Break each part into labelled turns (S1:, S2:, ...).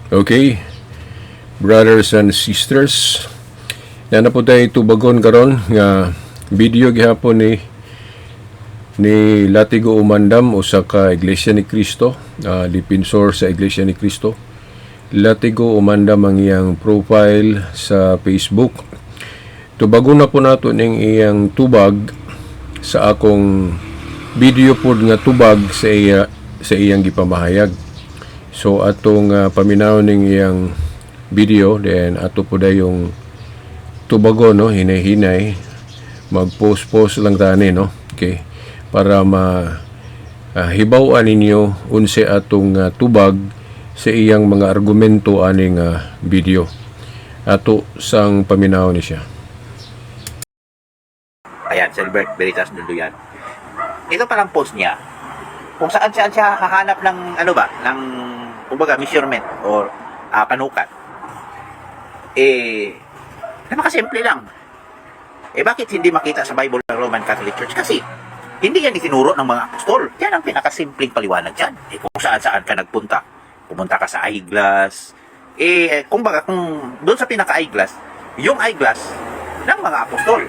S1: Okay, brothers and sisters, yan na po tayo tubagon karon nga video gihapon ni Latigo Umandam usa ka Iglesia ni Cristo, dipinsor sa Iglesia ni Cristo. Latigo Umandam ang iyang profile sa Facebook. Tubagon na po nato ning iyang tubag sa akong video pod nga tubag sa iyang gipamahayag. So atong paminaw ning iyang video, then ato po dayong tubagon, no, hinay-hinay, mag-post lang tani, no, okay, para hibaw-an ninyo unse atong tubag sa iyang mga argumento aning video. Ato sang paminaw ni siya.
S2: Ayan, Silbert Veritas Dunduyan. Ito palang post niya kung saan siya hahanap ng ng kumbaga measurement or panukat. Napakasimple lang. Bakit hindi makita sa Bible ng Roman Catholic Church? Kasi hindi yan itinuro ng mga apostol. Yan ang pinakasimpleng paliwanag dyan. Kung saan ka nagpunta. Pumunta ka sa eyeglass. Kumbaga, kung doon sa pinaka-eyeglass, yung eyeglass ng mga apostol,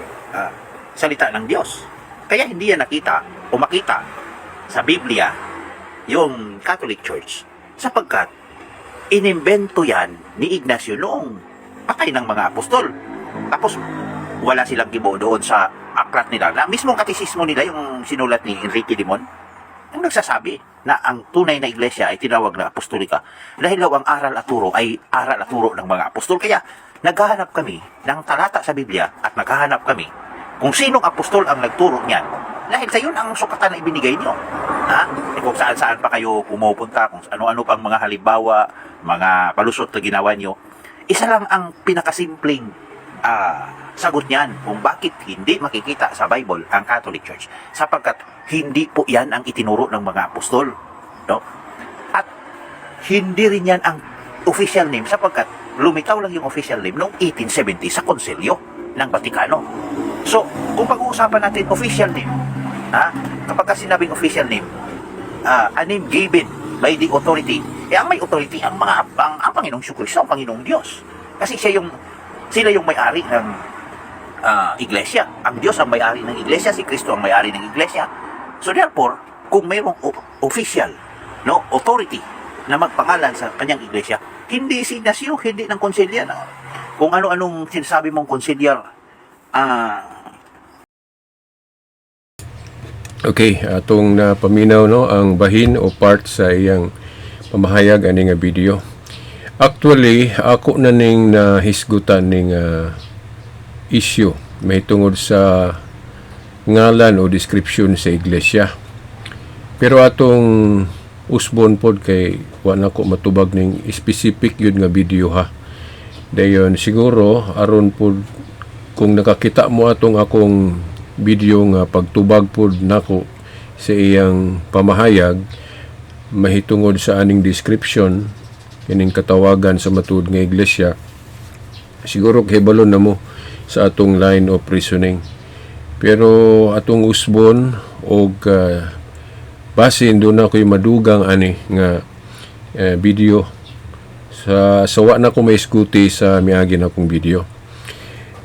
S2: salita ng Diyos. Kaya hindi yan nakita o makita sa Biblia yung Catholic Church. Sapagkat inimbento yan ni Ignacio noong patay ng mga apostol. Tapos wala silang gibo doon sa aklat nila. Na mismong katisismo nila, yung sinulat ni Enrique Limon, yung nagsasabi na ang tunay na iglesia ay tinawag na apostolika dahil daw ang aral at turo ay aral at turo ng mga apostol. Kaya naghahanap kami ng talata sa Biblia at naghahanap kami kung sinong apostol ang nagturo niyan. Dahil sa yun ang sukatan na ibinigay niyo. Kung saan-saan pa kayo pumupunta, kung ano-ano pang mga halimbawa, mga palusot na ginawa niyo, isa lang ang pinakasimpleng sagot niyan kung bakit hindi makikita sa Bible ang Catholic Church. Sapagkat hindi po yan ang itinuro ng mga apostol. No? At hindi rin yan ang official name sapagkat lumitaw lang yung official name noong 1870 sa Konsilyo ng Vatikano. So, kung pag-uusapan natin official name, kapag sinabing official name, a name given by the authority, ang may authority ang Panginoong Kristo, ang Panginoong Diyos. Kasi sila yung may-ari ng iglesia. Ang Diyos ang may-ari ng iglesia, si Kristo ang may-ari ng iglesia. So therefore, kung mayroong official, no, authority na magpangalan sa kanyang iglesia, hindi signasyo, hindi ng konsilya. Kung ano-anong sinasabi mong konsilyar,
S1: Okay, atong napaminaw, no, ang bahin o part sa iyang pamahayag ani nga video. Actually, ako na ning nahisgutan ning issue may tungod sa ngalan o description sa iglesia. Pero atong usbon pod kay wala ko matubag ning specific yun nga video ha. Dayon siguro aron pod kung nakakita mo atong akong video nga pagtubag pod nako sa iyang pamahayag mahitungod sa aning description kining katawagan sa matud nga iglesia, siguro kahibalon na mo sa atong line of reasoning. Pero atong usbon og basin doon ako'y madugang ani nga video sa sawa na ko may iskuti sa miagi na akong video.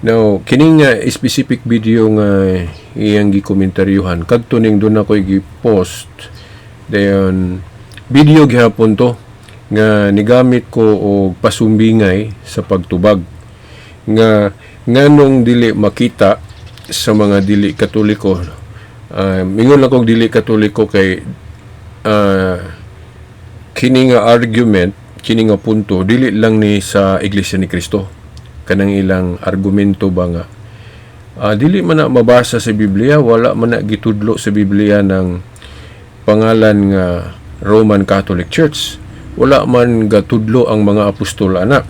S1: Now, kining specific video nga iyang gikomentaryohan, kadto ning doon ako'y gi-post dayon video gihapon to nga nigamit ko og pasumbingay sa pagtubag nga nganong dili makita sa mga dili katoliko. Mingon lang kog dili katoliko kay kini nga argument, kini nga punto dili lang ni sa Iglesia ni Cristo. Kanang ilang argumento ba nga dili man na mabasa sa Biblia, wala man na gitudlo sa Biblia ng pangalan nga Roman Catholic Church, wala man gatudlo ang mga apostol ana.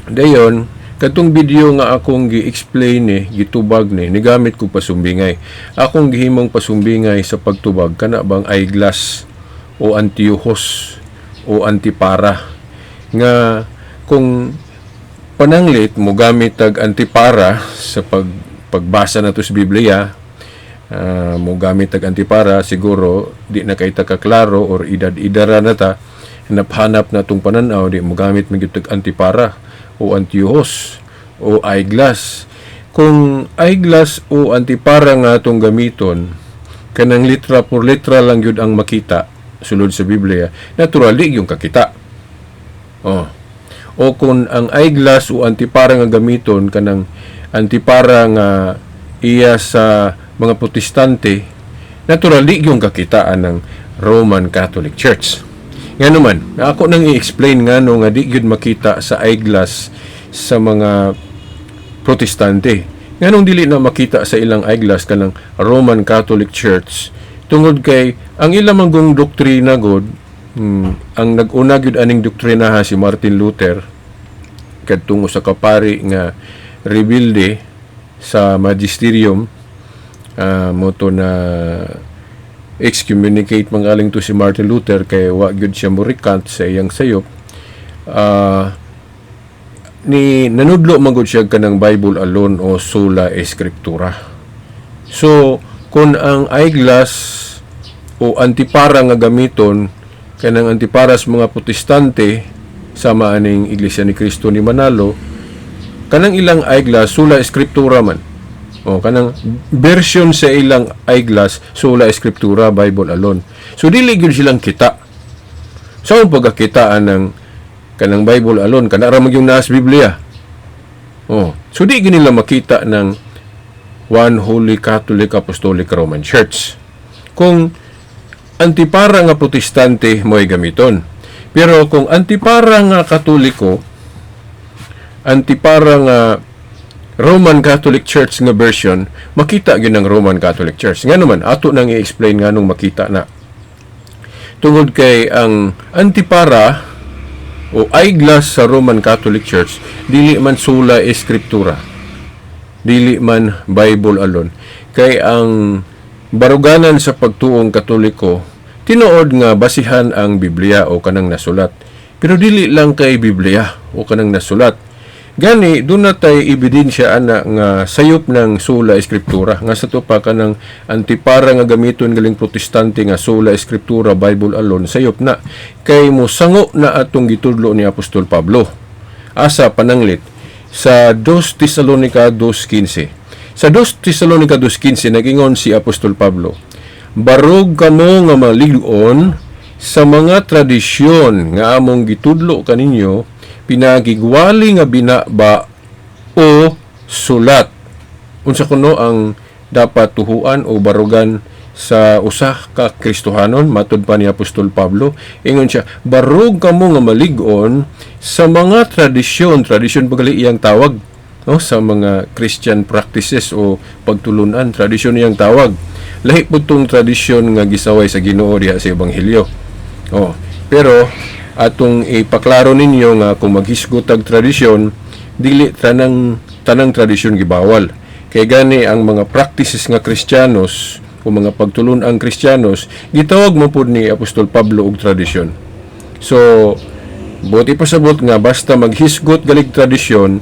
S1: Dayon katong video nga akong gi-explain gitubag nigamit ko pasumbingay. Akong gihimong pasumbingay sa pagtubag kana bang eyeglass o antiuhos o antipara nga kung pananglit mo gamit tag antipara sa pagbasa nato sa Biblia, mo gamit tag antipara siguro di na kay ta kaklaro or idad-idara na ta hanap-hanap na itong pananaw, di mo gamit magyutag antipara o antiuhos o eyeglass. Kung eyeglass o antipara nga itong gamiton, kanang litra por litra lang yun ang makita, sulod sa Biblia, naturally yung kakita. O kung ang eyeglass o antipara nga gamiton, kanang antipara nga iya sa mga protestante, naturally yung kakitaan ng Roman Catholic Church. Nga naman, ako nang i-explain nga no nga di yun makita sa eyeglass sa mga protestante. Nga nung dili na makita sa ilang eyeglass ka ng Roman Catholic Church, tungod kay ang ilang manggong doktrina god, ang nag-una gyud aning doktrina si Martin Luther kadtong sa kapari nga rebelde sa magisterium, moto na excommunicate mangaling to si Martin Luther kay wa gyud siya mo recant sa iyang sayop. Ni nanudlo magud siya kanang Bible alone o sola scriptura. So kung ang eyeglass o antipara nga gamiton kanang antipara sa mga protestante sama aning Iglesia ni Cristo ni Manalo, kanang ilang eyeglass sola scriptura man. O kanang version sa ilang eyeglass sola scriptura, Bible alone. So dili gyud silang kita. So ang pagkakitaan ng kanang Bible alone kana ra magyung naas Biblia. So di gyud nila makita ng One Holy Catholic Apostolic Roman Church. Kung antipara nga protestante mo'y gamiton. Pero kung antipara nga katoliko, antipara nga Roman Catholic Church nga version, makita gyud ng Roman Catholic Church. Nga naman, ato nang i-explain nga nung makita na. Tungod kay ang antipara o eyeglass sa Roman Catholic Church, dili man sola scriptura. Dili man Bible alone. Kay ang baruganan sa pagtuong Katoliko, tinuod nga basihan ang Biblia o kanang nasulat. Pero dili lang kay Biblia o kanang nasulat. Gani, doon na tayo ebidensya ana nga sayop ng sola eskriptura. Nga sa to pa ka ng antipara nga gamiton galing protestante nga sola eskriptura, Bible alone, sayop na. Kay mo sango na atong gitudlo ni Apostol Pablo. Asa pananglit sa 2 Tesalonica 2.15. Sa 2 Tesalonica 2.15, nagingon si Apostol Pablo, barog kamo nga malig-on sa mga tradisyon nga among gitudlo kaninyo, pinagigwali nga binaba o sulat. Unsa kuno ang dapat tuhuan o barugan sa usa ka Kristohanon, matud pa ni Apostol Pablo, ingon siya, barog kamo nga malig-on sa mga tradisyon pagali iyang tawag, no, sa mga Christian practices o pagtulunan, tradisyon iyang tawag. Lahi po itong tradisyon nga gisaway sa Ginoo diha sa Ebanghelyo. Pero atong ipaklaro ninyo nga kung maghisgot og tradisyon, dili tanang tradisyon gibawal. Kay gani ang mga practices nga Kristiyanos o mga pagtulun-ang Kristiyanos, gitawag mo pud ni Apostol Pablo og tradisyon. So, buti pasabot nga basta maghisgot galig tradisyon,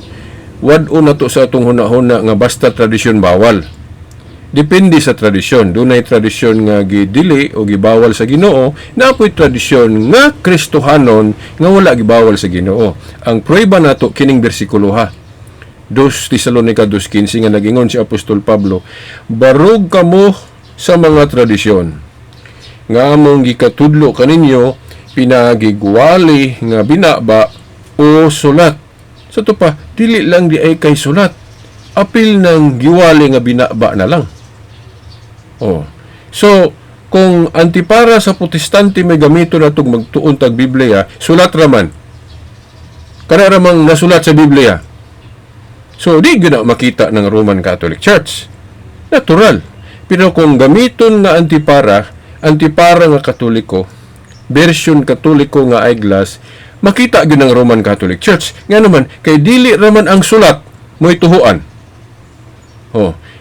S1: wad-o na to sa atong hunahuna nga basta tradisyon bawal. Depende sa tradisyon. Dunay tradisyon nga gidili o gibawal sa Ginoo, napoy tradisyon nga Kristohanon nga wala gibawal sa Ginoo. Ang prueba nato kining bersikulo ha. 2 Tesalonica 2:15 nga nagingon si Apostol Pablo, barog kamo sa mga tradisyon nga among gikatudlo kaninyo, pinagigwali nga binaba o sulat. Sa to pa, dili lang di ay kay sulat, apil ng giwali nga binaba na lang. So, kung antipara sa protestante may gamito na itong magtuon tag Biblia, sulat raman. Kana ramang nasulat sa Biblia. So, di na makita ng Roman Catholic Church. Natural. Pero kung gamiton nga antipara nga katoliko, version katoliko nga eyeglass, makita gyud ng Roman Catholic Church. Nga naman, kay dili raman ang sulat mo'y tuhuan.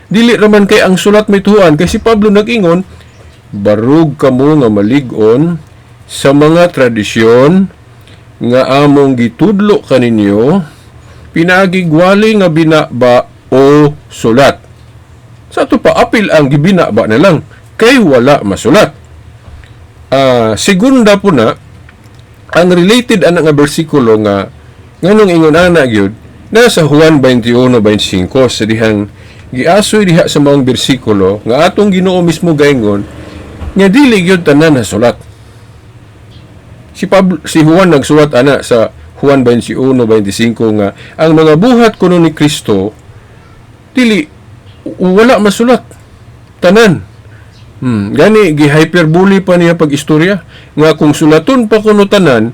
S1: Dili raman kay ang sulat may tuhuan, kay si Pablo nag-ingon, barug kamo nga malig-on sa mga tradisyon nga among gitudlo kaninyo, pinagigwali nga binaba o sulat. Sa ito pa, apil ang gibinaba na lang, kay wala masulat. Segunda po na, ang related ana nga bersikulo nga nganong ingon ana gyud nasa Juan 21:25 sa dihang giasoy diha sa maong bersikulo nga atong Ginoo mismo gaingon nga dili gyud tanan nasulat. Si Juan nagsulat ana sa Juan 21:25 nga ang mga buhat kuno ni Kristo dili wala masulat tanan. Gani gi-hyperbole pa niya pag-istorya nga kung sulaton pa kuno tanan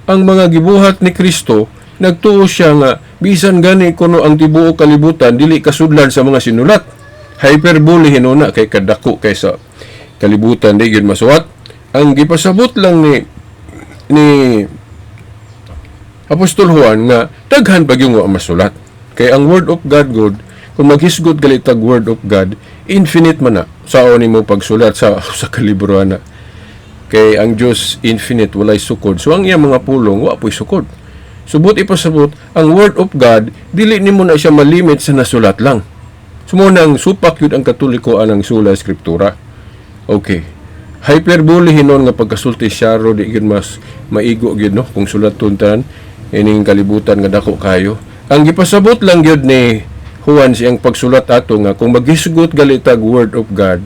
S1: ang mga gibuhat ni Kristo, nagtuo siya nga bisan gani kuno ang tibuok kalibutan dili kasudlan sa mga sinulat. Hyperbole hinuna kay kadako kaysa kalibutan di gyud masuwat. Ang gipasabot lang ni Apostol Juan nga daghan pa gyud nga masulat. Kay ang word of God good, kung maghisgot galitag word of God, infinite man na sao nimo pagsulat sa kalibro na. Kay ang Dios infinite walay sukod. So ang iyang mga pulong wa po'y sukod. Subot ipasabot ang word of God dili nimo na siya malimit sa nasulat lang. Sumunang supak yun ang Katoliko anang sula Eskriptura. Okay. Hyperbole hinon nga pagkasulti syaro di gyud mas maigo gyud no kung sulaton tan ining kalibutan nga dako kayo. Ang gipasabot lang gyud ni Juan siyang pagsulat ato nga kung maghisgot galitag word of God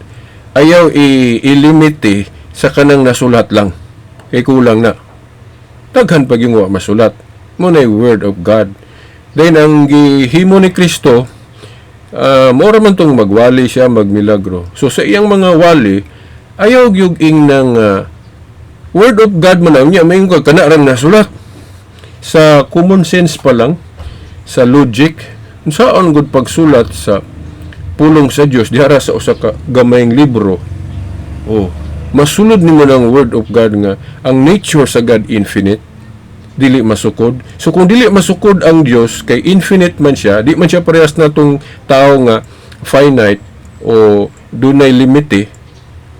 S1: ayaw ilimite sa kanang nasulat lang. Kay kulang na. Daghan pag yung masulat. Muna yung word of God. Then ang gihimo ni Kristo mora man tong magwali siya, magmilagro. So sa iyang mga wali ayaw gyuging ng word of God man niya may kana rang nasulat. Sa common sense pa lang, sa logic, saan gud pagsulat sa pulong sa Dios dihara sa usa ka gamayng libro. Masulod nimo ng word of God nga ang nature sa God infinite, dili masukod. So kung dili masukod ang Dios kay infinite man siya, di man siya parehas na tong tao nga finite o dunay limite.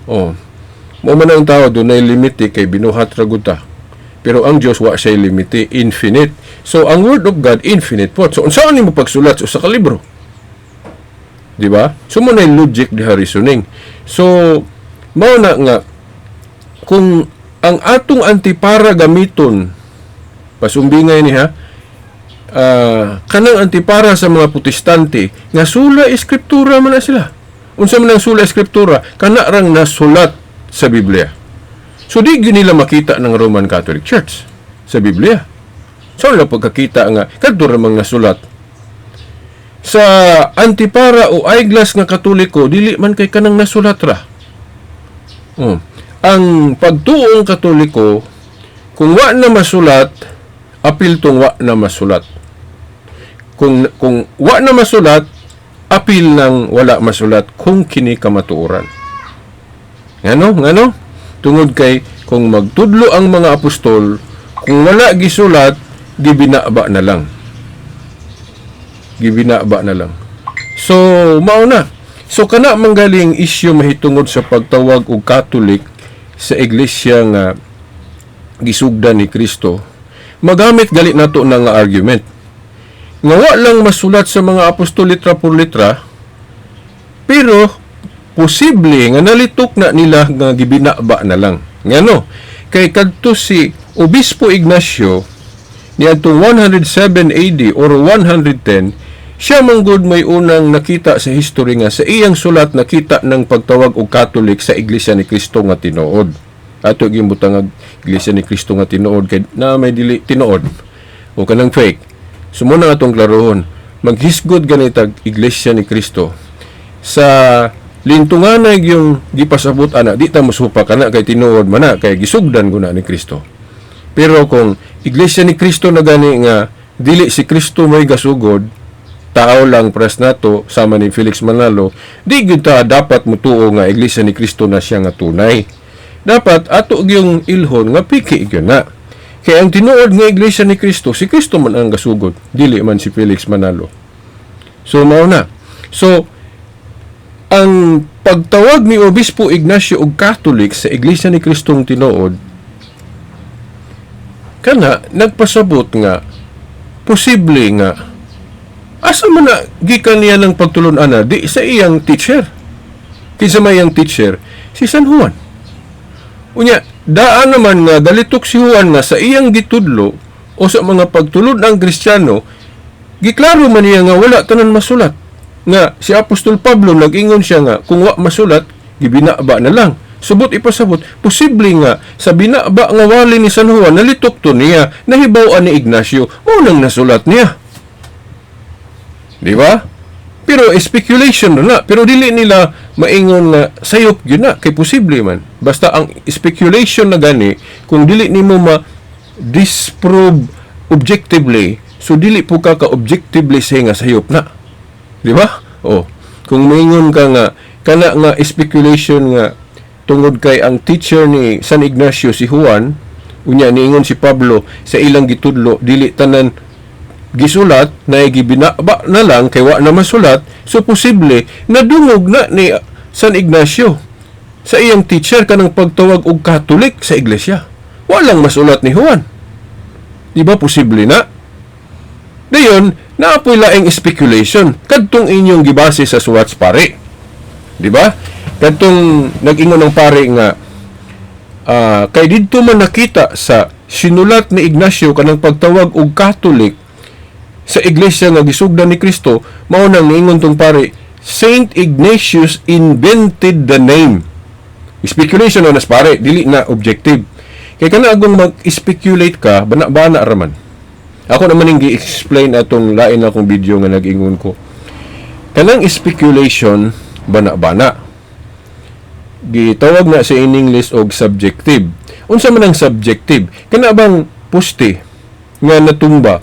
S1: Mo man ang tao dunay limite kay binuhat ra gud ta. Pero ang Dios wa siya limite, infinite. So ang word of God infinite po. So unsaon nimo pagsulat sa kalibro? Di ba? So mo na logic diha reasoning. So mao na nga kung ang atong antipara gamiton pasumbingay ni kanang antipara sa mga protestante nga sula eskriptura man na sila. Unsa man ang sula eskriptura kana rang nasulat sa Biblia. So di gyud nila makita ng Roman Catholic Church sa Biblia. So wala pagkakita nga kadto ra mang nasulat sa antipara o eyeglass nga Katoliko dili man kay kanang nasulat ra. Ang pagtuong Katoliko kung wa na masulat apil tong wa na masulat. Kung wa na masulat apil nang wala masulat kung kini kamatuoran. Ngano? Tungod kay kung magtudlo ang mga apostol kung wala gisulat gibinaba na lang. So mao na. So kana manggaling isyu mahitungod sa pagtawag og Catholic sa iglesia nga gisugdan ni Kristo. Magamit gali nato na nga argument. Nga wa lang masulat sa mga apostol litra por litra, pero posible nga nalitok na nila nga gibinaba na lang. Ngano? Kay kadto si Obispo Ignacio niadtong 107 AD or 110, siya manggod may unang nakita sa history nga sa iyang sulat nakita ng pagtawag og Catholic sa Iglesia ni Kristo nga tinuod. Ato gimbutang Iglesia ni Kristo nga tinuod kay na may dili tinuod o kanang fake. Sumo na atong klarohon, maghisgod ganitag Iglesia ni Kristo sa lintunganay yung gipasabot ana di ta mosupa kana kay tinuod man na kay gisugdan guna ni Kristo. Pero kung Iglesia ni Kristo na gani nga dili si Kristo may gasugod, tao lang pres nato sama ni Felix Manalo, di gyud ta dapat mutuo nga Iglesia ni Kristo na siya nga tunay. Dapat ato gyung ilhon nga piki gyud na. Kay ang tinuod nga Iglesia ni Kristo, si Kristo man ang gasugod, dili man si Felix Manalo. So mao na. So ang pagtawag ni Obispo Ignacio og Catholic sa Iglesia ni Kristong tinuod kana nagpasabot nga posible nga asa man na gikan niya ng pagtulon-ana di sa iyang teacher. Kinsa may iyang teacher si San Juan. Unya daan naman nga dalitok si Juan nga sa iyang gitudlo o sa mga pagtulod ng Kristiyano, giklaro man niya nga wala tanan masulat. Nga si Apostol Pablo nag-ingon siya nga kung wa masulat, gibinaba na lang. Subot ipasabot, posible nga sa binaba nga wali ni San Juan nalitok to niya, nahibaw ni Ignacio, mo nang nasulat niya. Di ba? Pero speculation na. Pero dili nila maingon nga sayop yun na, kay posible man. Basta ang speculation na gani, kung dili nimo ma-disprove objectively, so dili po ka objectively say nga sayop na. Di ba? O, kung maingon ka nga, kana nga speculation nga, tungod kay ang teacher ni San Ignacio si Juan, unya niingon si Pablo sa ilang gitudlo, dili tanan gisulat na gibinaba na lang kay wa na masulat, so posible nadungog na ni San Ignacio sa iyang teacher kanang pagtawag og Katolik sa iglesia. Walang masulat ni Juan. Di ba posible na? Dayon, naapoy laing speculation kadtong inyong gibase sa suwats pare. Di ba? Kadtong nag-ingon ng pare nga kay didto man nakita sa sinulat ni Ignacio kanang pagtawag og Katolik sa iglesia nga gisugdan ni Kristo, mao nang niingon tong pare, Saint Ignatius invented the name. Speculation na nas pare, dili na objective. Kay kana agong mag-speculate ka, bana-bana raman. Ako naman yung gi-explain atong lain akong video nga nag-ingon ko. Kanang speculation, bana-bana. Gitawag na sa in English og subjective. Unsa man ang subjective? Kana bang poste nga natumba?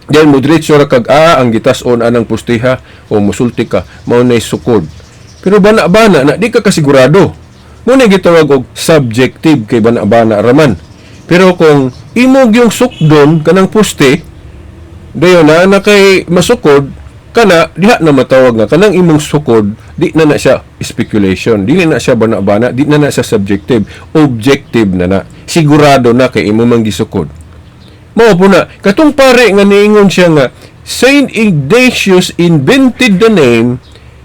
S1: Diyan mo diretso ra kag ang gitas-on anang postiha o musulti ka, mao nay sukod. Pero bana-bana na di ka kasigurado. Mo na gitawag og subjective kay bana-bana raman. Pero kung imog yung sukdon kanang poste, dayon na kay masukod, kana diha na matawag nga kanang imong sukod, di na siya speculation, di na siya bana-bana, di na siya subjective, objective na. Sigurado na kay imo man gisukod. Mao po na, katong pare nga niingon siya nga Saint Ignatius invented the name,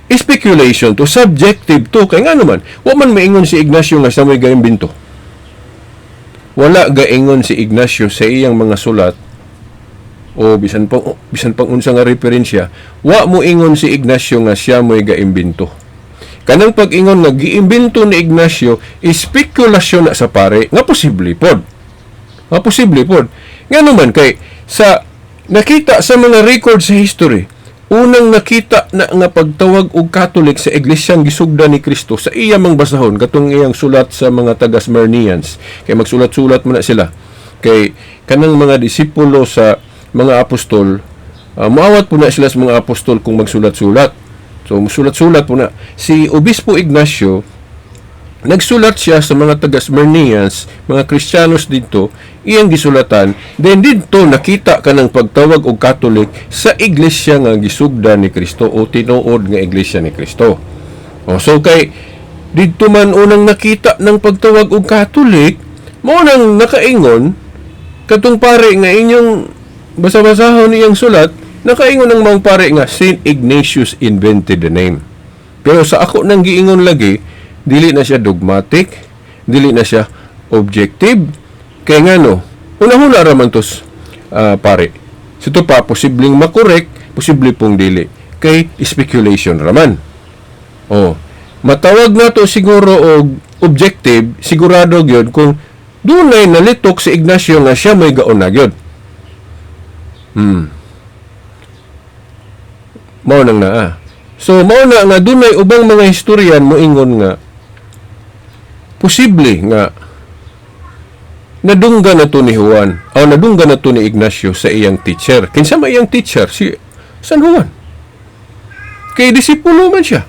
S1: speculation to, subjective to, kay nga naman wa man maingon si Ignacio nga sa may gaimbento. Wala gaingon si Ignacio sa iyang mga sulat o bisan pang unsa nga referensya, wa mo ingon si Ignacio nga siya mo'y gaimbento. Kanang pag-ingon nga giimbento ni Ignacio, spekulasyon na sa pare, nga posible pod. Nga posible pod. Nga naman kay sa nakita sa mga record sa history, unang nakita na nga pagtawag og Katolik sa iglesyang gisugdan ni Kristo sa iya mang basahon katong iyang sulat sa mga taga-Smyrnians. Kay magsulat-sulat man na sila. Kay kanang mga disipulo sa mga apostol, muawat po na sila sa mga apostol kung magsulat-sulat. So, sulat-sulat po na. Si Obispo Ignacio, nagsulat siya sa mga taga-Smyrnians, mga Kristiyanos dito, iyang gisulatan, then dito nakita ka ng pagtawag og Katolik sa iglesia nga gisugdan ni Kristo o tinuod nga iglesia ni Kristo. So, kay dito man unang nakita ng pagtawag og Katolik, mo nang nakaingon, katong pare nga inyong basa-basahon iyang sulat, nakaingon ng mga pare nga Saint Ignatius invented the name. Pero sa ako nang giingon lagi, dili na siya dogmatic, dili na siya objective, kay nga no, una-huna raman tos pare. Sito pa, posibleng makorek, posible pong dili. Kay speculation raman. Matawag na to siguro og objective, sigurado gyud kung dunay nalitok si Ignacio nga siya may gaon na gyud. Mao nang naa. So, mao na nga dunay ubang mga historian mo ingon nga posible nga nadungga na to ni Juan o nadungga na to ni Ignacio sa iyang teacher. Kinsa may iyang teacher? Si San Juan. Kay disipulo man siya.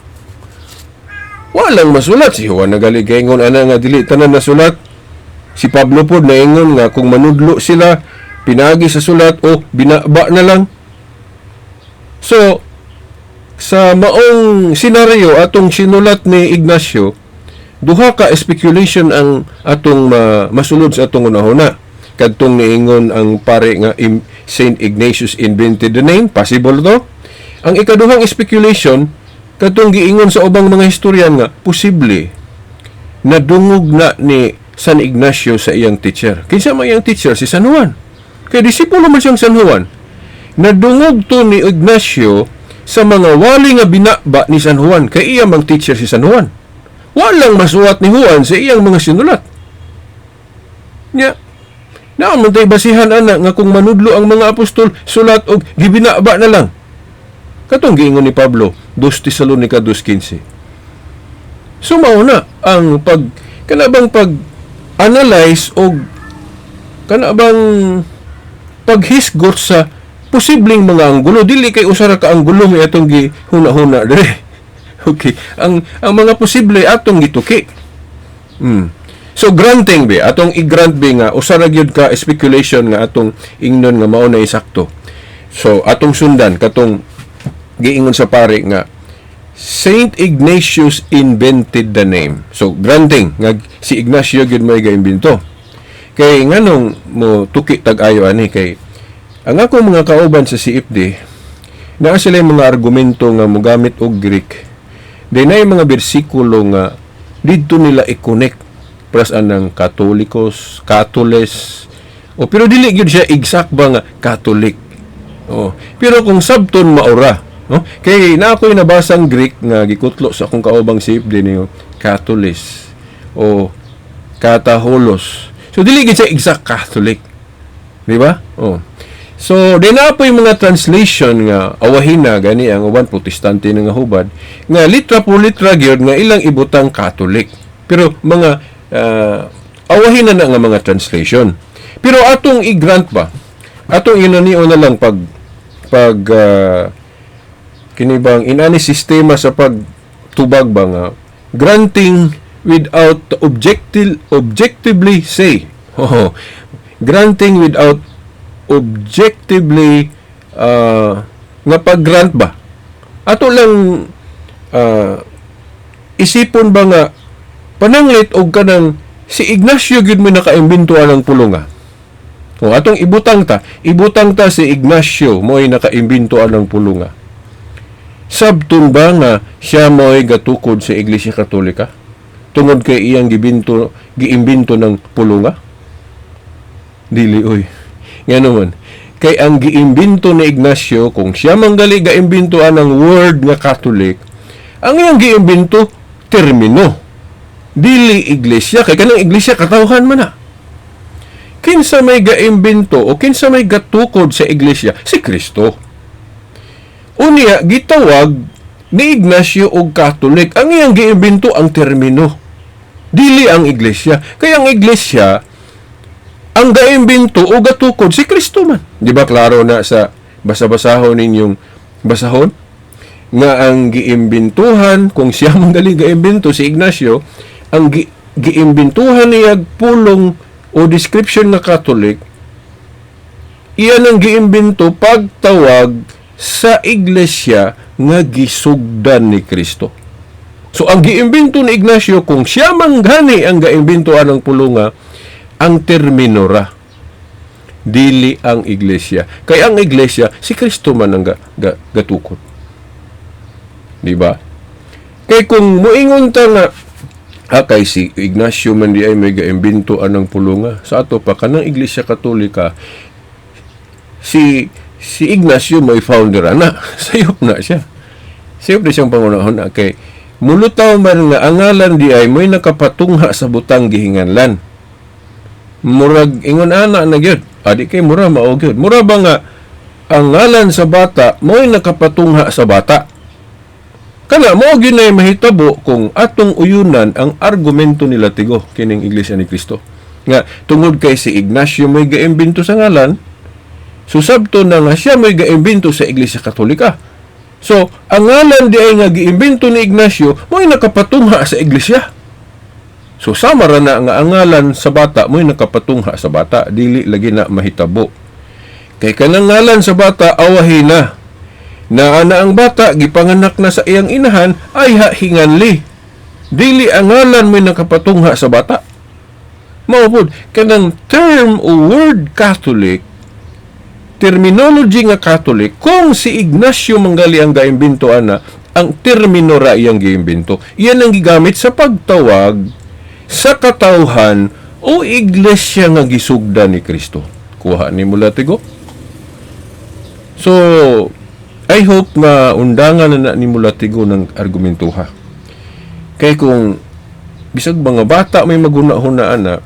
S1: Walang masulat. Si Juan nagaligay-ingon ana nga dili tanan nasulat. Si Pablo po naingon nga kung manudlo sila, pinagi sa sulat o binaba na lang. So, sa maong senaryo atong sinulat ni Ignacio, duha ka speculation ang atong masulod sa atong unahuna. Kadtong niingon ang pare nga Saint Ignatius invented the name, possible to. Ang ikaduhang speculation, kadtong giingon sa ubang mga historian nga posible nadungog na ni San Ignacio sa iyang teacher. Kinsa man iyang teacher? Si San Juan. Kaya disipulo man siyang San Juan. Nadungog to ni Ignacio sa mga wali nga binaba ni San Juan. Kaya iya mang teacher si San Juan. Walang masuwat ni Juan sa iyang mga sinulat. Nya, naamon tay basihan ana nga kung manudlo ang mga apostol, sulat og gibinaba na lang. Katong giingon ni Pablo, 2 Tesalonica 2:15. Sumaw na ang kanabang pag-analyze o kanabang paghisgot sa posibleng mga anggulo. Dili kay usara ka anggulo may atong gihuna-huna dire. Okay. Ang mga posible atong gituki. So granting be atong i-grant be nga usara gyud ka speculation nga atong ingnon nga mao na isakto. So atong sundan katong giingon sa pare nga Saint Ignatius invented the name. So granting nga si Ignacio gyud may gaimbento. Kay nganong mo tuki tag-ayo ani kay ang akong mga kauban sa CFD naa sila yung mga argumento nga mogamit og Greek. Day na yung mga bersikulo nga didto nila i-connect plus anang Katolikos, Katoles. O pero dili gyud siya exact ba nga Catholic. Oh, pero kung sabton maura, no? Kay na ako'y nabasang Greek nga gikutlo sa akong kaubang CFD niyo, Katolis o Kataholos. So dili gyud siya exact Catholic. Di ba? Oh. So, di na po yung mga translation nga awahina gani ang uban protestante nga hubad nga litra po litra gyud nga ilang ibutang Catholic. Pero mga awahina na nga mga translation. Pero atong i-grant ba? Atong inanion na lang pag kinibang inani sistema sa pagtubag ba nga granting without objectively say. Oh, granting without objectively nga pag-grant ba? Ato lang isipon ba nga pananglit og kanang si Ignacio gyud mo nakaimbintuan ng pulunga. Kung atong ibutang ta si Ignacio mo'y nakaimbintuan ng pulunga. Sabtun ba nga siya mo'y gatukod sa Iglesia Katolika? Tungod kay iyang giimbento ng pulunga? Dili oy. Nga naman, kay ang giimbento ni Ignacio, kung siya manggali gaimbintoan ng word nga Catholic, ang iyang giimbento, termino. Dili iglesia, kay kanang iglesia katawhan man na. Kinsa may gaimbento o kinsa may gatukod sa iglesia? Si Kristo. Unya, gitawag ni Ignacio og Catholic. Ang iyang giimbento ang termino. Dili ang iglesia. Kaya ang iglesia, ang gaimbento o gatukod si Kristo man. Di ba klaro na sa basa-basahon ninyong basahon? Nga ang giimbintuhan, kung siya man dali gaimbento si Ignacio, ang giimbintuhan niya pulong o description na Catholic, iyan ang giimbento pagtawag sa iglesia nga gisugdan ni Kristo. So ang giimbento ni Ignacio, kung siya man gani ang gaimbintuan ng pulunga, ang terminora, dili ang iglesia. Kaya ang iglesia, si Kristo man ang gatukod. Di ba? Kaya kung muingon ta nga, kay si Ignacio man di ay may gaimbintuan ng pulunga. Sa ato pa, kanang Iglesia Katolika, si Ignacio may founder ana. Sayop na siya. Sayop na siyang pangunahon na kay mulutaw man nga angalan di ay may nakapatungha sa butang gihinganlan. Murag ingon ana na gyud. Adi kay mura mao gyud. Mura ba nga ang ngalan sa bata mo'y nakapatungha sa bata? Kana mao gyud nay mahitabo kung atong uyunan ang argumento nila tigo kining Iglesia ni Kristo. Nga tungod kay si Ignacio may gaimbento sa ngalan, susabto na nga siya may gaimbento sa Iglesia Katolika. So, ang ngalan di ay nga giimbento ni Ignacio mo'y nakapatungha sa Iglesia. So, sama ra na nga ang ngalan sa bata mo'y nakapatungha sa bata, dili lagi na mahitabo. Kay kanang ngalan sa bata awahin na ana ang bata gipanganak na sa iyang inahan ay hinganli. Dili ang ngalan mo'y nakapatungha sa bata. Mao pod kanang term o word Catholic, terminology nga Catholic, kung si Ignacio manggali ang gaimbento ana, ang terminora iyang giimbento. Iyan ang gigamit sa pagtawag sa katawhan o iglesia nga gisugda ni Kristo? Kuha ni mula tigo. So, I hope na undangan na ni mula tigo ng argumentuha. Kay kung bisag mga bata may maguna-hunaan na,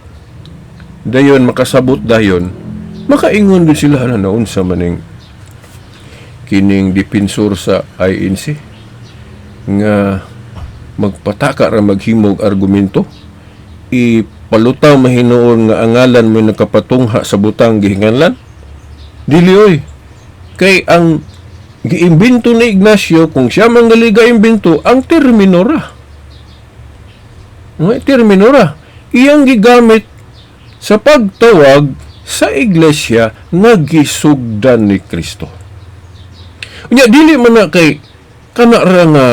S1: dayon makasabot dayon, makaingon din sila na naunsa maning kining dipensor sa INC nga magpataka ra maghimog argumento, ipalutaw mahinuon nga angalan mo nakapatungha sa butang gihinganlan. Dili oy. Kay ang giimbento ni Ignacio, kung siya man galiga imbento, ang terminora. Nga terminora. Iyang gigamit sa pagtawag sa iglesia nga gisugdan ni Kristo. Unya dili man na kay kana ra nga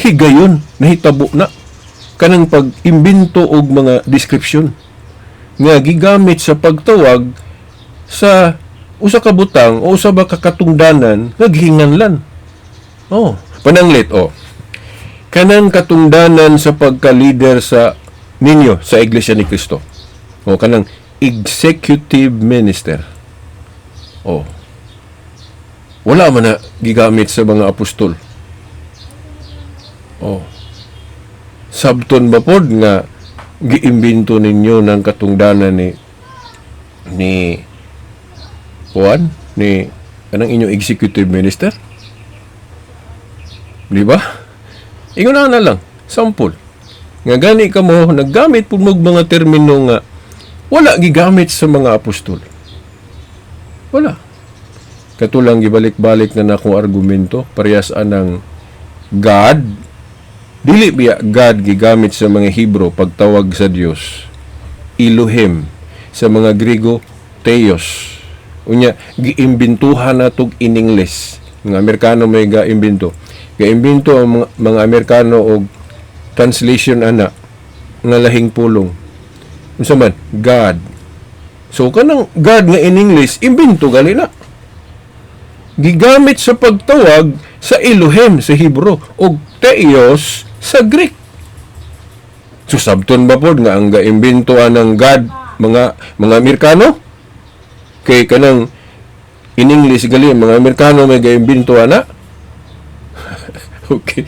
S1: higayon nahitabo na kanang pag-imbento og mga description nga gigamit sa pagtawag sa usa ka butang o usa ba ka katungdanan nga gihinganlan. Pananglit kanang katungdanan sa pagka-leader sa ninyo sa Iglesia ni Cristo. Kanang executive minister. Wala man na gigamit sa mga apostol. Sabton ba pod nga giimbento ninyo ng katungdanan ni Juan, ni kanang inyong executive minister? Di ba? Ingon na lang, sample. Nga gani ka mo, naggamit po mga termino nga wala gigamit sa mga apostol. Wala. Katulang gibalik-balik na akong argumento, parehas anang God, dili biya God gigamit sa mga Hebro pagtawag sa Dios. Elohim, sa mga Griego, Theos. Unya, giimbintuhan na itong in English. Mga Amerikano may gaimbinto. Gaimbinto ang mga Amerikano og translation ana nga lahing pulong. Unsa man? God. So, kanang God nga in English, imbinto gali na. Gigamit sa pagtawag sa Elohim sa Hebro o Theos sa Greek. So, sabton ba po nga ang gaimbintoan ng God mga Amerikano? Kay kanang in English gali mga Amerikano may gaimbintoan na. Okay.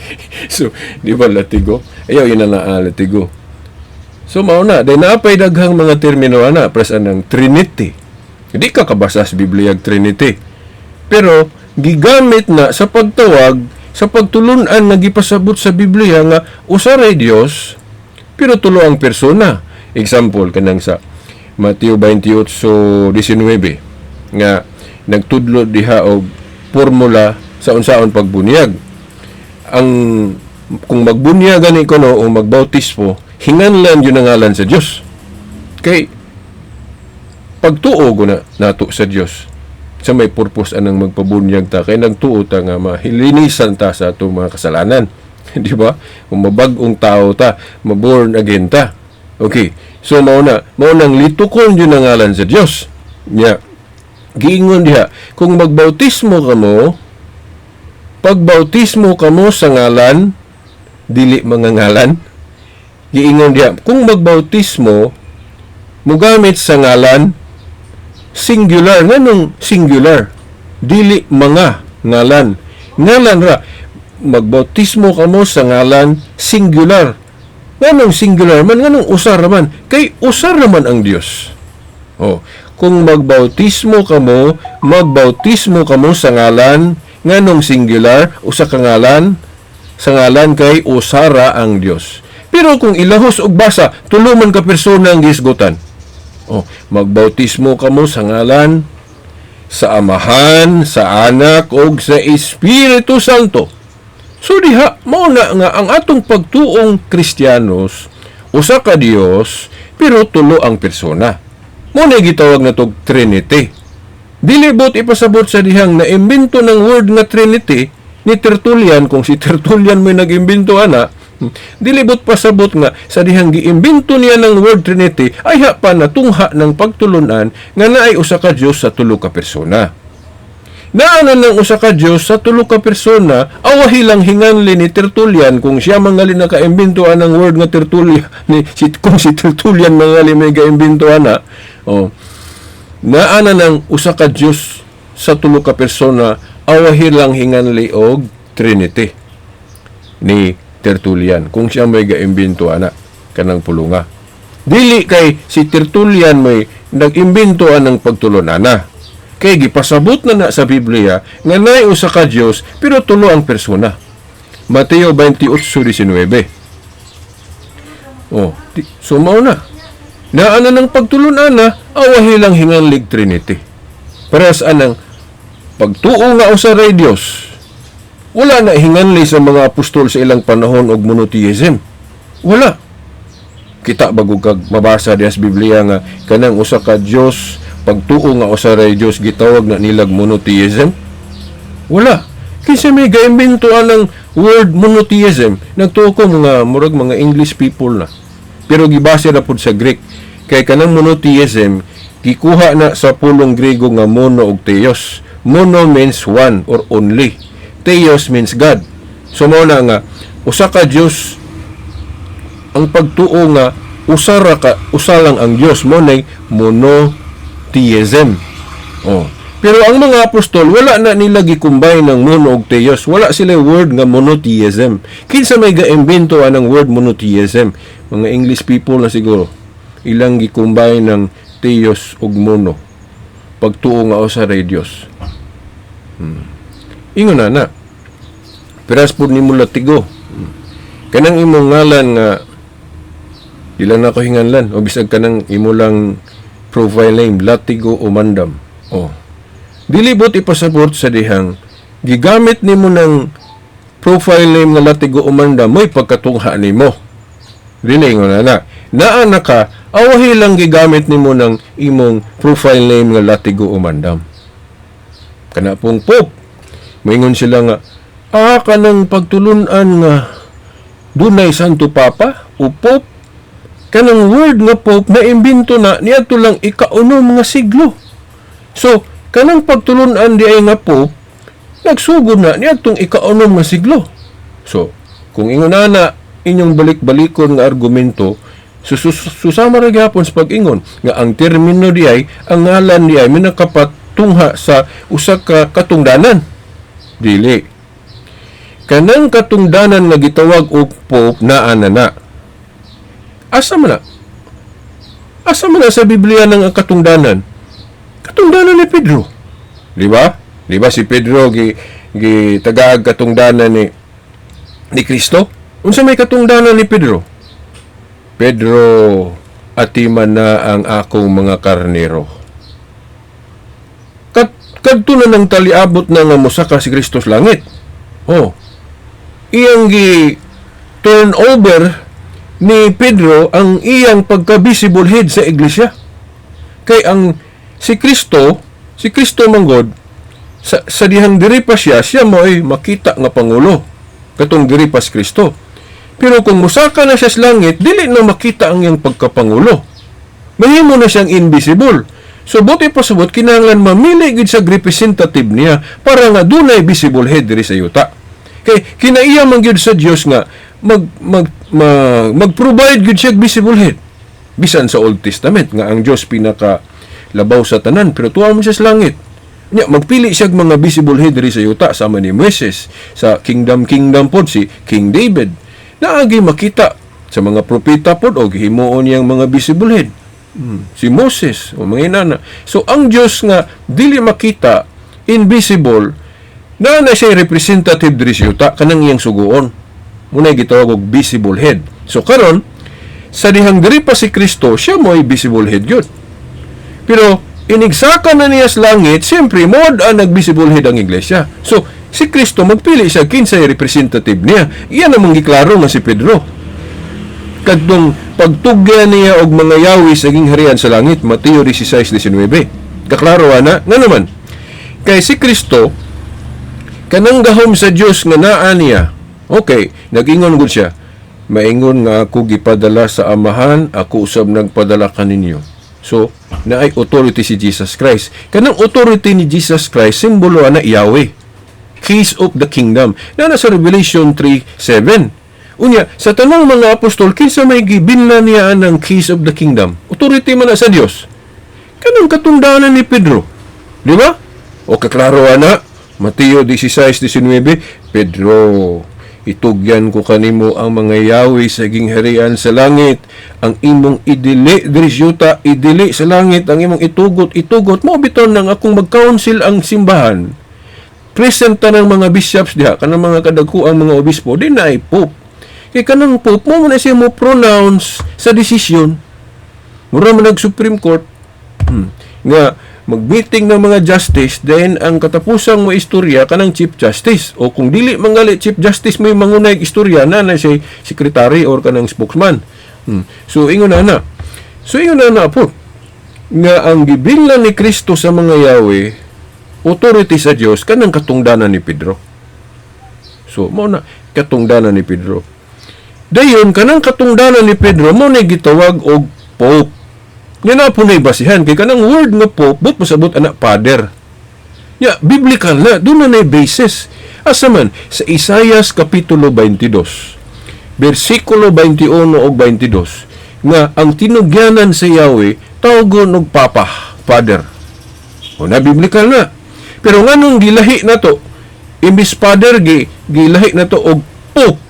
S1: So, di ba latigo? Ayaw yun na latigo. So, mauna, dahil naapay daghang mga termino ana, presan ng Trinity. Hindi ka kabasa sa Biblia Trinity. Pero, gigamit na sa pagtawag, sa pagtulunan na gipasabot sa Biblia nga usaray Dios, pero tulo ang persona. Example, kanang sa Mateo 28:19 nga nagtudlo diha og formula sa unsaon pagbunyag. Kung magbunyagan ni kuno o magbautismo, hinganlan yun ang ngalan sa Dios. Kay pagtuo na nato sa Dios sa may purpose anang magpabunyag ta kay nagtuo ta nga mahilinisan ta sa atong mga kasalanan. Di ba? Kung mabag-ong tao ta, maborn again ta. Okay. So maunang litukon yun ang ngalan sa Dios. Nya giingon diha, kung magbautismo kamo, pagbautismo kamo sa ngalan dili mga ngalan. Giingon diha, kung magbautismo mugamit sa ngalan singular, nganong singular? Dili mga ngalan. Ngalan ra. Magbautismo kamo sa ngalan singular. Nganong singular man? Nganong usar man? Kay usar naman ang Dios. Kung magbautismo kamo sa ngalan, nganong singular, usa ka ngalan, sa ngalan kay usara ang Dios. Pero kung ilahos og basa, tulo man ka persona ang gisgutan. Magbautismo kamo sa ngalan sa Amahan, sa Anak, o sa Espiritu Santo. So diha, mauna nga ang atong pagtuong Kristiyanos, usa ka Dios, pero tulo ang persona. Mauna gitawag na tog Trinity. Dili bot ipasabot sa dihang naimbento ng word nga Trinity ni Tertullian, kung si Tertullian may nag-imbento ana, dilibot pasabot nga sa dihang giimbento niya ng word Trinity ay pa natungha ng pagtulunan nga naay usa ka Dios sa tulo ka persona. Naanan ng usa ka Dios sa tulo ka persona, awahi lang hinganli ni Tertullian kung siya mangali nakaimbintuan ng word nga Tertullian kung si Tertullian mangali may gaimbintuan na. Oh. Naanan ng usa ka Dios sa tulo ka persona, awahi lang hinganli og Trinity ni Tertullian kung siya may gaimbintuan na kanang pulunga. Dili kay si Tertullian may nag-imbintuan ng pagtulunana. Kay gipasabot na sa Biblia nga naay usa ka Dios pero tulo ang persona. Mateo 28:19. Oh, so mao na. Naana ng pagtulunana, awahi lang hinganlig Trinity. Paras anang pagtuo nga usaray Dios. Wala na hinganli sa mga apostol sa ilang panahon og monotheism. Wala. Kita bago kag mabasa diha sa Biblia nga kanang usa ka Dios, pagtuo nga usaray Dios gitawag na nilag monotheism? Wala. Kinsa may gaimbintuan ng word monotheism? Nagtuo ko mga murag mga English people na. Pero gibase na pud sa Greek. Kay kanang monotheism gikuha na sa pulong Grego nga mono ug theos. Mono means one or only. Theos means God. So mao na nga usa ka Dios ang pagtuo nga usa lang ang Dios mo nay monotheism. Oh. Pero ang mga apostol wala na nila gikumbay ng mono ug theos. Wala sila word nga monotheism. Kinsa may gaimbento anang word monotheism? Mga English people na siguro. Ilang gikumbay ng theos ug mono. Pagtuo nga usa ray Dios. Ingon na. Peras pud nimo latigo. Kanang imong ngalan nga dila na ko hinganlan o bisag kanang imo lang profile name Latigo Umandam. Oh. Dili bot ipasabot sa dihang gigamit nimo ng profile name nga Latigo Umandam mo'y pagkatungha nimo. Dili ingon na. Naa na ka awahi lang gigamit nimo ng imong profile name nga Latigo Umandam. Kana pong Pope moingon sila nga kanang pagtulunan nga dunay Santo Papa o Pope kanang word nga Pope na imbento na niadto lang ika-unom nga siglo. So, kanang pagtulunan di ay nga Pope, nagsugod na niadtong ika-unom nga siglo. So, kung ingon na inyong balik-balikon nga argumento, susama ra gyapon sa pag-ingon nga ang termino di ay, ang ngalan di ay minakapatungha sa usa ka katungdanan. Dili. Kanang katungdanan nga gitawag og Pope naa na. Asa man na sa Biblia ng katungdanan? Katungdanan ni Pedro. Di ba? Di ba si Pedro tagaag katungdanan ni Kristo? Unsa may katungdanan ni Pedro? Pedro, atiman na ang akong mga karnero. Kadto na ng taliabot na nga mosaka si Kristo sa langit. Oh. Iyang turn over ni Pedro ang iyang pagka-visible head sa iglesia. Kay ang si Kristo manggod sa dihang diri pa siya mo ay makita nga pangulo. Katong diri pa si Kristo. Pero kung musaka na siya sa langit, dili na makita ang iyang pagkapangulo. Mahimo na siyang invisible. So buti pa sabot kinahanglan mamili gid sa representative niya para nga dunay visible head diri sa yuta. Kay kinaiya man gyud sa Dios nga mag-provide gud siya visible head. Bisan sa Old Testament nga ang Dios pinaka labaw sa tanan pero tuwa mo siya sa langit. Nya magpili siya mga visible head diri sa yuta sama ni Moses sa kingdom pod si King David. Naagi makita sa mga propeta pod og himuon niyang mga visible head. Si Moses o mga inana. So ang Dios nga dili makita, invisible, na siya representative diri sa yuta kanang iyang suguon. Muna gitawag og visible head. So karon sa dihang diri pa si Kristo, siya mo'y visible head gyud. Pero inigsaka na niya sa langit, siyempre mod ang nag-visible head ang iglesia. So si Kristo magpili siya kinsay representative niya. Iyan namang giklaro nga si Pedro. Kadtong pagtugyan niya og mga yawi sa gingharian sa langit, Mateo 16:19. Kaklaro ana nga naman. Kay si Kristo kanang gahom sa Dios nga naa niya. Okay, nag-ingon gud siya. Maingon nga ako gipadala sa amahan, ako usab nagpadala kaninyo. So, naay authority si Jesus Christ. Kanang authority ni Jesus Christ, simbolo na Yahweh. Keys of the kingdom. Na nasa Revelation 3:7. Unya, sa tanang mga apostol, kinsa may gibinlan niya ng keys of the kingdom? Authority man na sa Dios. Kanang katungdanan ni Pedro. Di ba? O kaklaro ana, Mateo 16:19, Pedro, itugyan ko kanimo ang mga Yahweh sa gingharian sa langit, ang imong idili drisyuta, idili sa langit, ang imong itugot mo biton nang akong mag-council ang simbahan. Presenta ng mga bishops diha, kanang mga kadagkuang mga obispo, di na ay pope. Kaya kanang pope mo na siya mo pronounce sa desisyon. Mura man nag-Supreme Court, nga mag-meeting ng mga justice, then ang katapusang mo istorya kanang Chief Justice. O kung dili manggali Chief Justice may mangunay istorya na siya secretary or kanang spokesman. So ingon na. So ingon na po nga ang gibillan ni Kristo sa mga Yahweh, authority sa Dios kanang katungdanan ni Pedro. So mao na katungdanan ni Pedro. Dayon kanang katungdanan ni Pedro mo na gitawag og Pope. Nga na po na basihan kay kanang word nga Pope but masabot anak Father. Ya, biblical na, doon na basis. Asa man sa Isaias kapitulo 22, bersikulo 21 o 22, nga ang tinugyanan sa Yahweh tawgon og Papa, Father. O na biblical na. Pero nganong gilahi na to, imbis Father gilahi na to og Pope.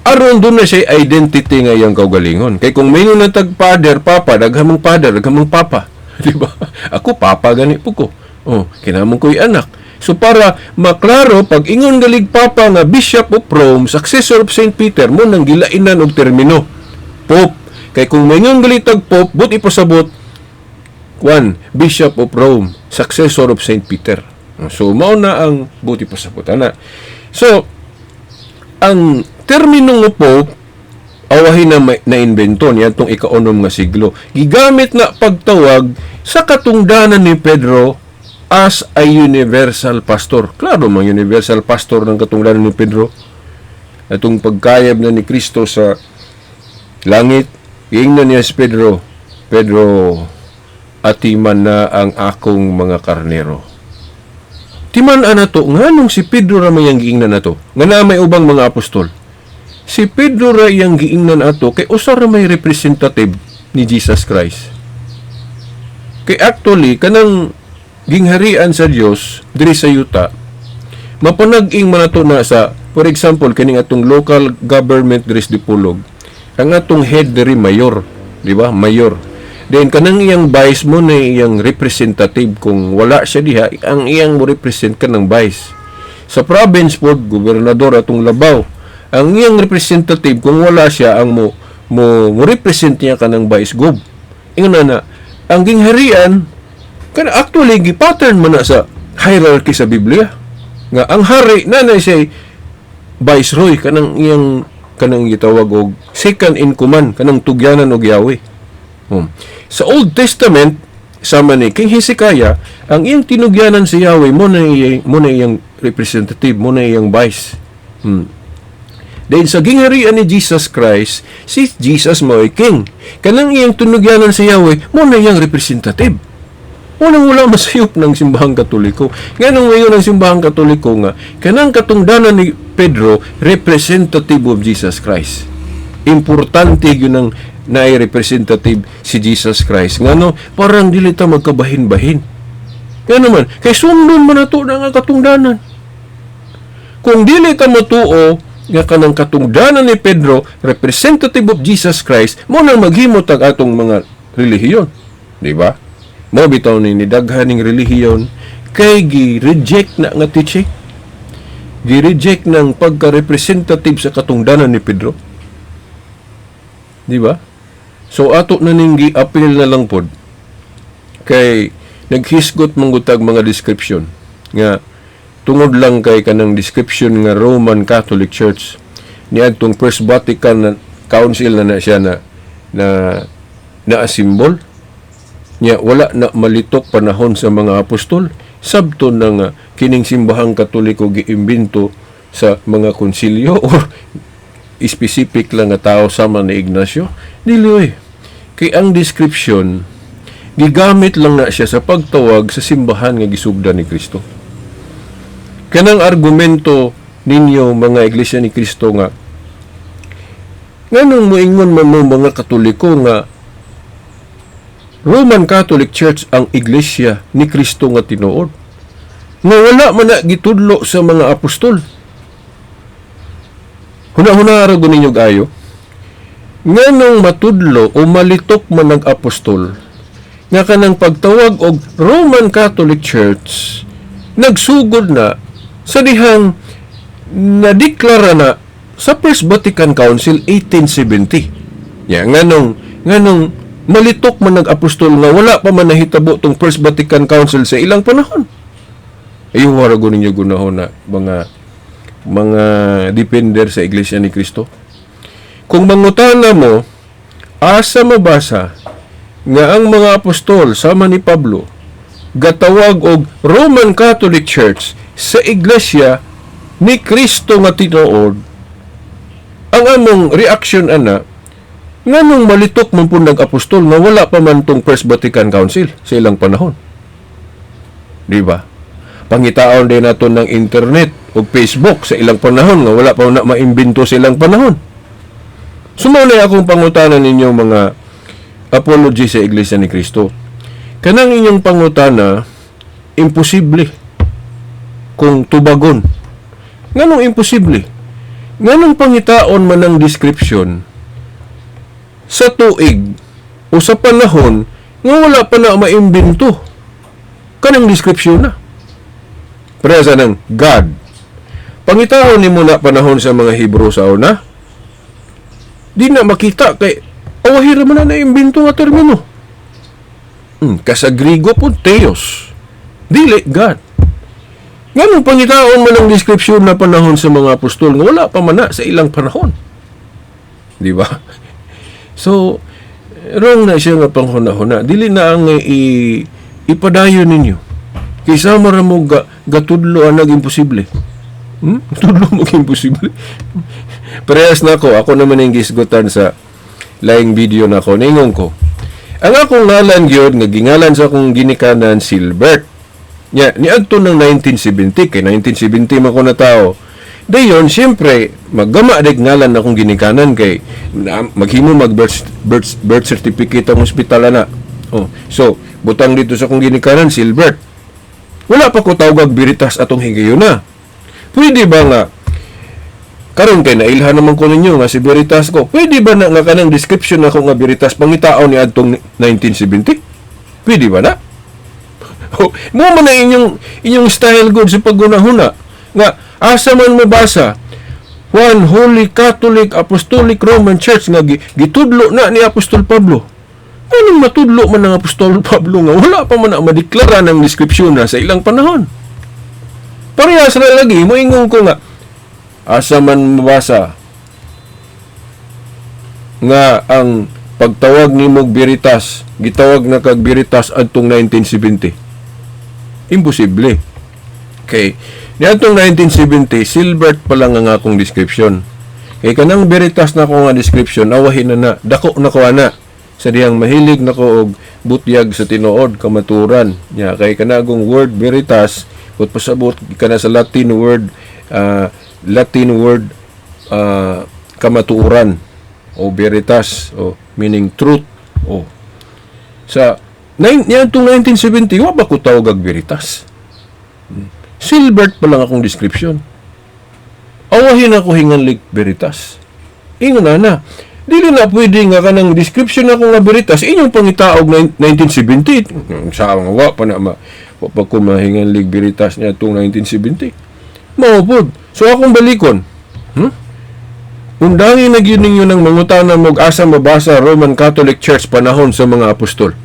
S1: Aron doon na siya identity nga iyang kaugalingon. Kay kung may na tag father, papa, daghamang father, daghamang papa. Di ba? Ako, papa, gani po ko. Oh, kinamang ko'y anak. So, para maklaro, pag ingon galig papa nga Bishop of Rome, successor of St. Peter, mo nang gilainan og termino. Pope. Kay kung may ingon galig tag Pope, but ipasabot, Bishop of Rome, successor of St. Peter. So, mao na ang buti pasabot. Ana. So, ang termino nga Pope, awahin na invento niya itong ika-8 nga siglo. Gigamit na pagtawag sa katungdanan ni Pedro as a universal pastor. Klaro mang universal pastor ng katungdanan ni Pedro. Itong pagkayab na ni Kristo sa langit, iingnan niya si Pedro, atiman na ang akong mga karnero. Timan na to, nganong si Pedro ra may ang giingnan na to? Nga na may ubang mga apostol. Si Pedro ra yang giingnan ato kay usa ra may representative ni Jesus Christ. Kay actually kanang gingharian sa Dios diri sa yuta mapanag-ing manato na sa, for example, kining atong local government diri sa Dipolog. Ang atong head diri mayor, di ba? Mayor. Then kanang iyang vice mo na iyang representative, kung wala siya diha, ang iyang mo represent kanang vice. Sa province po, gobernador atong Labaw, ang iyang representative, kung wala siya, ang mo represent niya kanang vice gob. Ingon na, ang gingharian, actually, gi-pattern man na sa hierarchy sa Biblia. Nga, ang hari, na siya, viceroy, kanang gitawag og second in command, kanang tugyanan og Yahweh. Sa Old Testament, sama ni King Hezekiah, ang iyang tinugyanan si Yahweh, mo na iyang representative, mo na iyang vice. Dahil sa gingharian ni Jesus Christ, si Jesus mo ay king. Kanang iyang tunugyanan sa Yahweh, mo na iyang representative. Wala masayop ng simbahang Katoliko. Ganun ngayon ng simbahang Katoliko nga, kanang katungdanan ni Pedro, representative of Jesus Christ. Importante yun ang representative si Jesus Christ. Ngano, parang dili ta magkabahin-bahin. Nga naman, kay sundon man na ito ng katungdanan. Kung dili ta matuo, nga kanang katungdanan ni Pedro, representative of Jesus Christ, mo nang maghimot ang atong mga relihiyon. Di ba? Mo bitaw ni daghaning relihiyon kay gi-reject na nga teaching. Gi-reject ng pagka-representative sa katungdanan ni Pedro. Di ba? So ato na ning gi-appeal na lang pod kay naghisgot manggutag mga description nga tungod lang kay kanang description nga Roman Catholic Church niadtong First Vatican Council na siya na symbol nya wala na malitok panahon sa mga apostol sabto na kining simbahang Katoliko giimbento sa mga konsilyo or specific lang nga tao sama ni Ignacio dili kay ang description gigamit lang na siya sa pagtawag sa simbahan nga gisugdan ni Kristo. Kanang argumento ninyo mga iglesia ni Kristo nga nganong moingon man mo mga Katoliko nga Roman Catholic Church ang iglesia ni Kristo nga tinuod, nga wala man na gitudlo sa mga apostol. Huna-huna ra gud ninyo ayo. Nganong matudlo o malitok man ng apostol nga kanang pagtawag og Roman Catholic Church nagsugod na sa dihang nadeklara na sa First Vatican Council 1870. Nganong malitok man ng apostol nga wala pa man nahitabo tong First Vatican Council sa ilang panahon. Ayaw wala gud ninyo gunahon na mga depender sa Iglesia ni Kristo. Kung mangutana mo, asa mabasa nga ang mga apostol sama ni Pablo gatawag og Roman Catholic Church sa Iglesia ni Kristo nga tinuod, ang among reaction ana, nganong malitok man po nag-apostol nga wala pa man tong First Vatican Council sa ilang panahon. Di ba? Pangitaon din nato ng internet o Facebook sa ilang panahon nga wala pa na maimbento sa ilang panahon. Sumulay akong pangutanan ninyo mga apology sa Iglesia ni Kristo. Kanang inyong pangutana, imposible kung tubagon. Nganong imposible? Nganong pangitaon man ang description sa tuig o sa panahon nga wala pa na maimbento kanang description na. Presa ng God. Pangitaon ni mo na panahon sa mga Hebrew sa una, di na makita kay awahira man na naimbento nga termino. Kasa Grigo po, Theos. Dili, God. Nganong pangitaon man ang description na panahon sa mga apostol nga wala pa man na sa ilang panahon. Di ba? So, wrong na siya nga panghuna-huna. Dili na ang ipadayon ninyo. Kaysa mara mo gatudlo ang nag-imposible. Tudlo mo imposible. Parehas na ako naman ang gisgutan sa laing video na ako. Ningon ko, ang akong ngalan yun, nga gingalan sa akong ginikanan, Silbert. Niadto ng 1970, kay 1970 man ko na tao. Dayon, siyempre, maggama dek ngalan na akong ginikanan kay maghimo birth certificate ang hospital na. So, butang dito sa akong ginikanan, Silbert. Wala pa ko tawag Veritas atong higayon na. Pwede ba nga karon kay nailhan naman ko ninyo nga si Veritas ko. Pwede ba na nga kanang description ako nga Veritas pangitaon ni adtong 1970? Pwede ba na? Mo man na inyong style good sa paggunahuna nga asa man mabasa One Holy Catholic Apostolic Roman Church nga gitudlo na ni Apostol Pablo. Anong matudlo man ng Apostol Pablo nga wala pa man na madeklara ng description na sa ilang panahon? Parehas na lagi, moingon ko nga, asa man mabasa nga ang pagtawag ni Mog Veritas, gitawag na kag Veritas adtong 1970. Imposible. Okay. Niadtong 1970, Silbert pa lang ang akong description. Kay kanang Veritas na ko nga description, awahin na dako na ko ana. Sa diyang mahilig na ko og butyag sa tinuod, kamaturan. Kay kanagong word Veritas, kung pasabot ka na sa Latin word kamatuuran o veritas o meaning truth sa niyadtong 1970 wa ba ko tawag og veritas. Silbert pa lang akong description. Awahin ako hinganlig veritas. Ingon na dili na pwede nga kanang description ako nga veritas inyong pangitaog 1970 sa nga wa pa na pa ko mahinganlig veritas niya itong 1970. Maupod. So akong balikon. Undangin na yun ninyo ng mangutana mo asa mabasa Roman Catholic Church panahon sa mga apostol.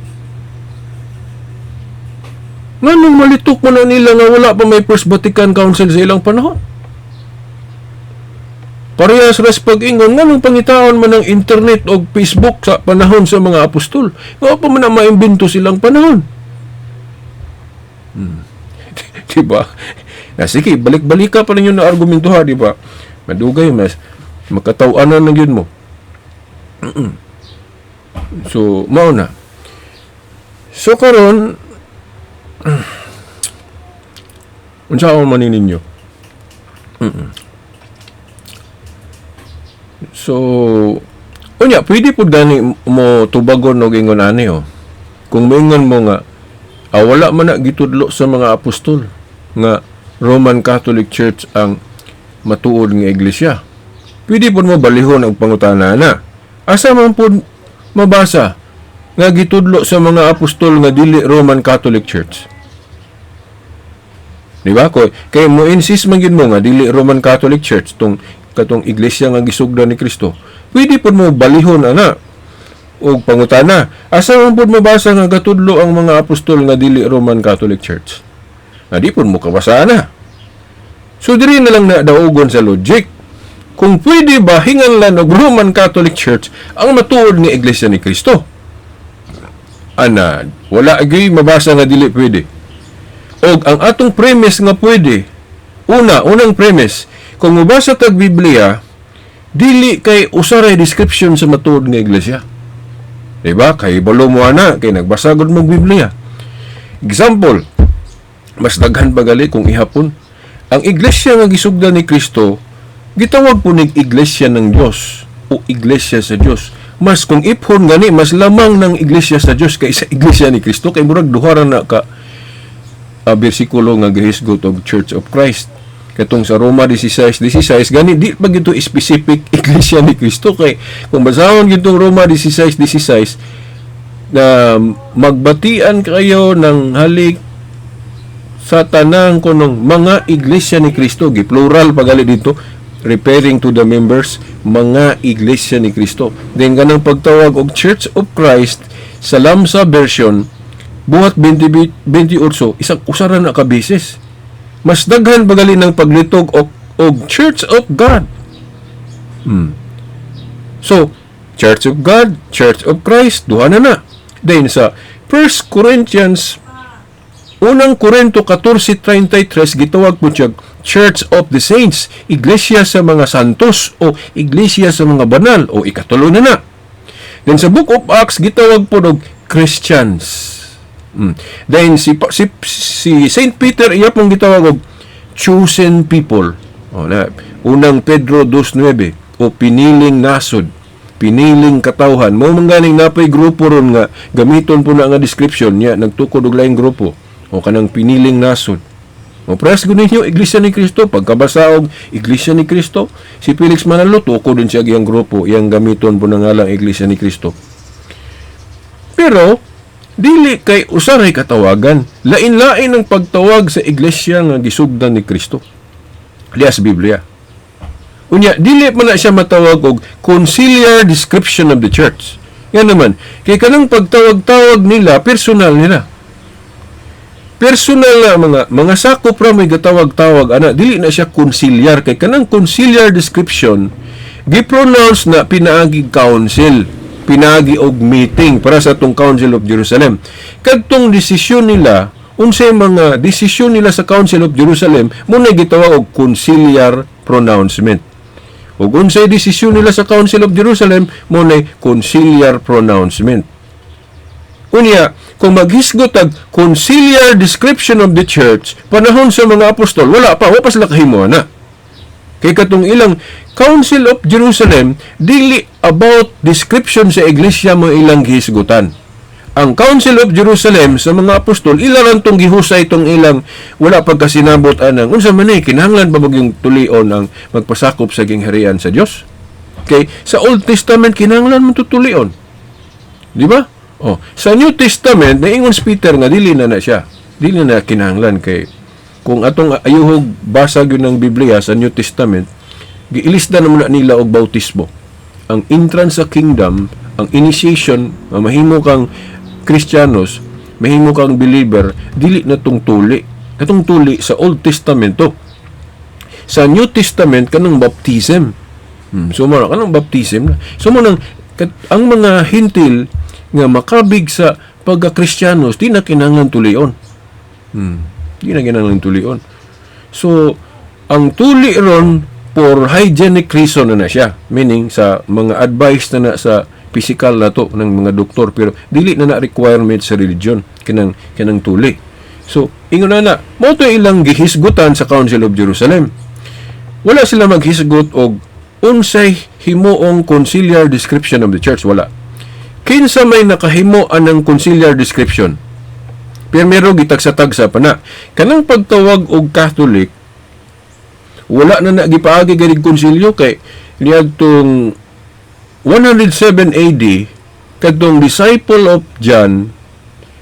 S1: Nganong malitok mo na nila nga wala pa may First Vatican Council sa ilang panahon? Parehas ras pag-ingon, nganong pangitaon man ng internet o Facebook sa panahon sa mga apostol? Nga pa man na maimbento silang panahon? Diba? Sige, balik-balika pa ninyo na argumento ha, diba? Madugay, mas makatawanan ng yun mo. So, mauna. So karon unsa ako manin ninyo? So unya pwede pud gani mo tubagon og ingon ani kung moingon mo nga wala man na gitudlo sa mga apostol nga Roman Catholic Church ang matuod nga iglesia. Pwede pud mo balihon ang pangutana na. Asa man pud mabasa nga gitudlo sa mga apostol nga dili Roman Catholic Church? Di ba? Kay mo insist man gid mo nga dili Roman Catholic Church katong iglesia nga gisugdan ni Kristo. Pwede pud mo balihon ana og pangutana. Asa man pud mabasa nga gatudlo ang mga apostol nga dili Roman Catholic Church? Di pud mo kabasa na. So diri na lang na daugon sa logic. Kung pwede ba hinganlan og Roman Catholic Church ang matuod nga iglesia ni Kristo? Ana, wala gyud mabasa nga dili pwede. Og ang atong premise nga pwede, unang premise, kung mabasa tag Biblia, dili kay usaray description sa matuod nga iglesia. Diba? Kay balo mo ana, kay nagbasa gud mo Biblia. Example, mas daghan pa gali kung ihapon. Ang iglesia nga gisugdan ni Kristo, gitawag po nig iglesia ng Dios o iglesia sa Dios. Mas kung iphon gani, mas lamang ng iglesia sa Dios kaysa iglesia ni Kristo, kay murag duha na ka bersikulo nga gihisgot og Church of Christ. Katong sa Roma 16:16 gani di pa gito specific iglesia ni Kristo, kay kung basahon gitong Roma 16:16 na magbatian kayo ng halik sa tanang kunong mga iglesia ni Kristo, giplural pagali dito, referring to the members, mga iglesia ni Kristo. Then ganang pagtawag og Church of Christ sa Lamsa version buhat 2028 isang usaran na ka beses. Mas daghan pagali ng paglitog og Church of God. So, Church of God, Church of Christ, duha na. Then sa 1 Corinthians 1 Korinto 14:33 gitawag po siya Church of the Saints, iglesia sa mga santos o iglesia sa mga banal o ikatulo na. Then sa Book of Acts gitawag po og Christians. Then si Saint Peter iya pong gitawag og chosen people. Unang Pedro 2:9 o piniling nasod, piniling katawhan. Mao man ganing napay grupo ron nga gamiton po na nga description niya nagtukod og laing grupo o kanang piniling nasod. O press gud ninyo iglesia ni Kristo, pagkabasa og iglesia ni Kristo, si Felix Manalo tukod din siya iyang grupo, iyang gamiton po na nga lang iglesia ni Kristo. Pero dili kay usaray katawagan, lain-lain ang pagtawag sa iglesia nga gisugdan ni Kristo. Lias Biblia. Unya, dili man na siya matawag og conciliar description of the church. Yan naman, kay kanang pagtawag-tawag nila, personal nila. Personal na mga sakop ra may gatawag-tawag ana, dili na siya conciliar, kay kanang conciliar description gipronounce na pinaagi council, pinaagi og meeting para sa tong Council of Jerusalem. Kadtong desisyon nila, unsay mga desisyon nila sa Council of Jerusalem, muna gitawag og conciliar pronouncement. Ug unsay desisyon nila sa Council of Jerusalem, muna conciliar pronouncement. Unya, kung maghisgot ang conciliar description of the church, panahon sa mga apostol, wala pa sila kahimo na. Kay katong ilang Council of Jerusalem, dili about description sa iglesia mo ilang gihisgutan. Ang Council of Jerusalem sa mga apostol, ilang tong gihusay tong ilang wala pagkasinabot anang unsa man kinahanglan ba yung tulion ang magpasakop sa gingharian sa Dios? Okay, sa Old Testament kinahanglan mo tutulion. Di ba? Sa New Testament naingon si Peter nga dili na siya. Dili na kinahanglan kay kung atong ayuhog basa gyud ng Biblia sa New Testament, giilisda na muna nila og bautismo. Ang entrance sa kingdom, ang initiation, mahimo kang Kristiyanos, mahimo kang believer, dili na tong tuli. Katong tuli sa Old Testament to. Sa New Testament kanang baptism. So mo kanang baptism. So mo nang ang mga hintil nga makabig sa pagka-Kristiyanos, di na kinahanglan tulion. Di na kinahanglan tulion. So, ang tuli ron for hygienic reason na siya. Meaning, sa mga advice na sa physical na to ng mga doktor, pero dili na requirement sa religion kanang tuli. So ingon na mo to ilang gihisgutan sa Council of Jerusalem. Wala sila maghisgot og unsay himuong conciliar description of the church, wala. Kinsa may nakahimo anang conciliar description, pero meron gitagsa-tagsa pa na kanang pagtawag og Catholic, wala na gipaagi ganig konsilyo kay niadtong 107 AD kadtong disciple of John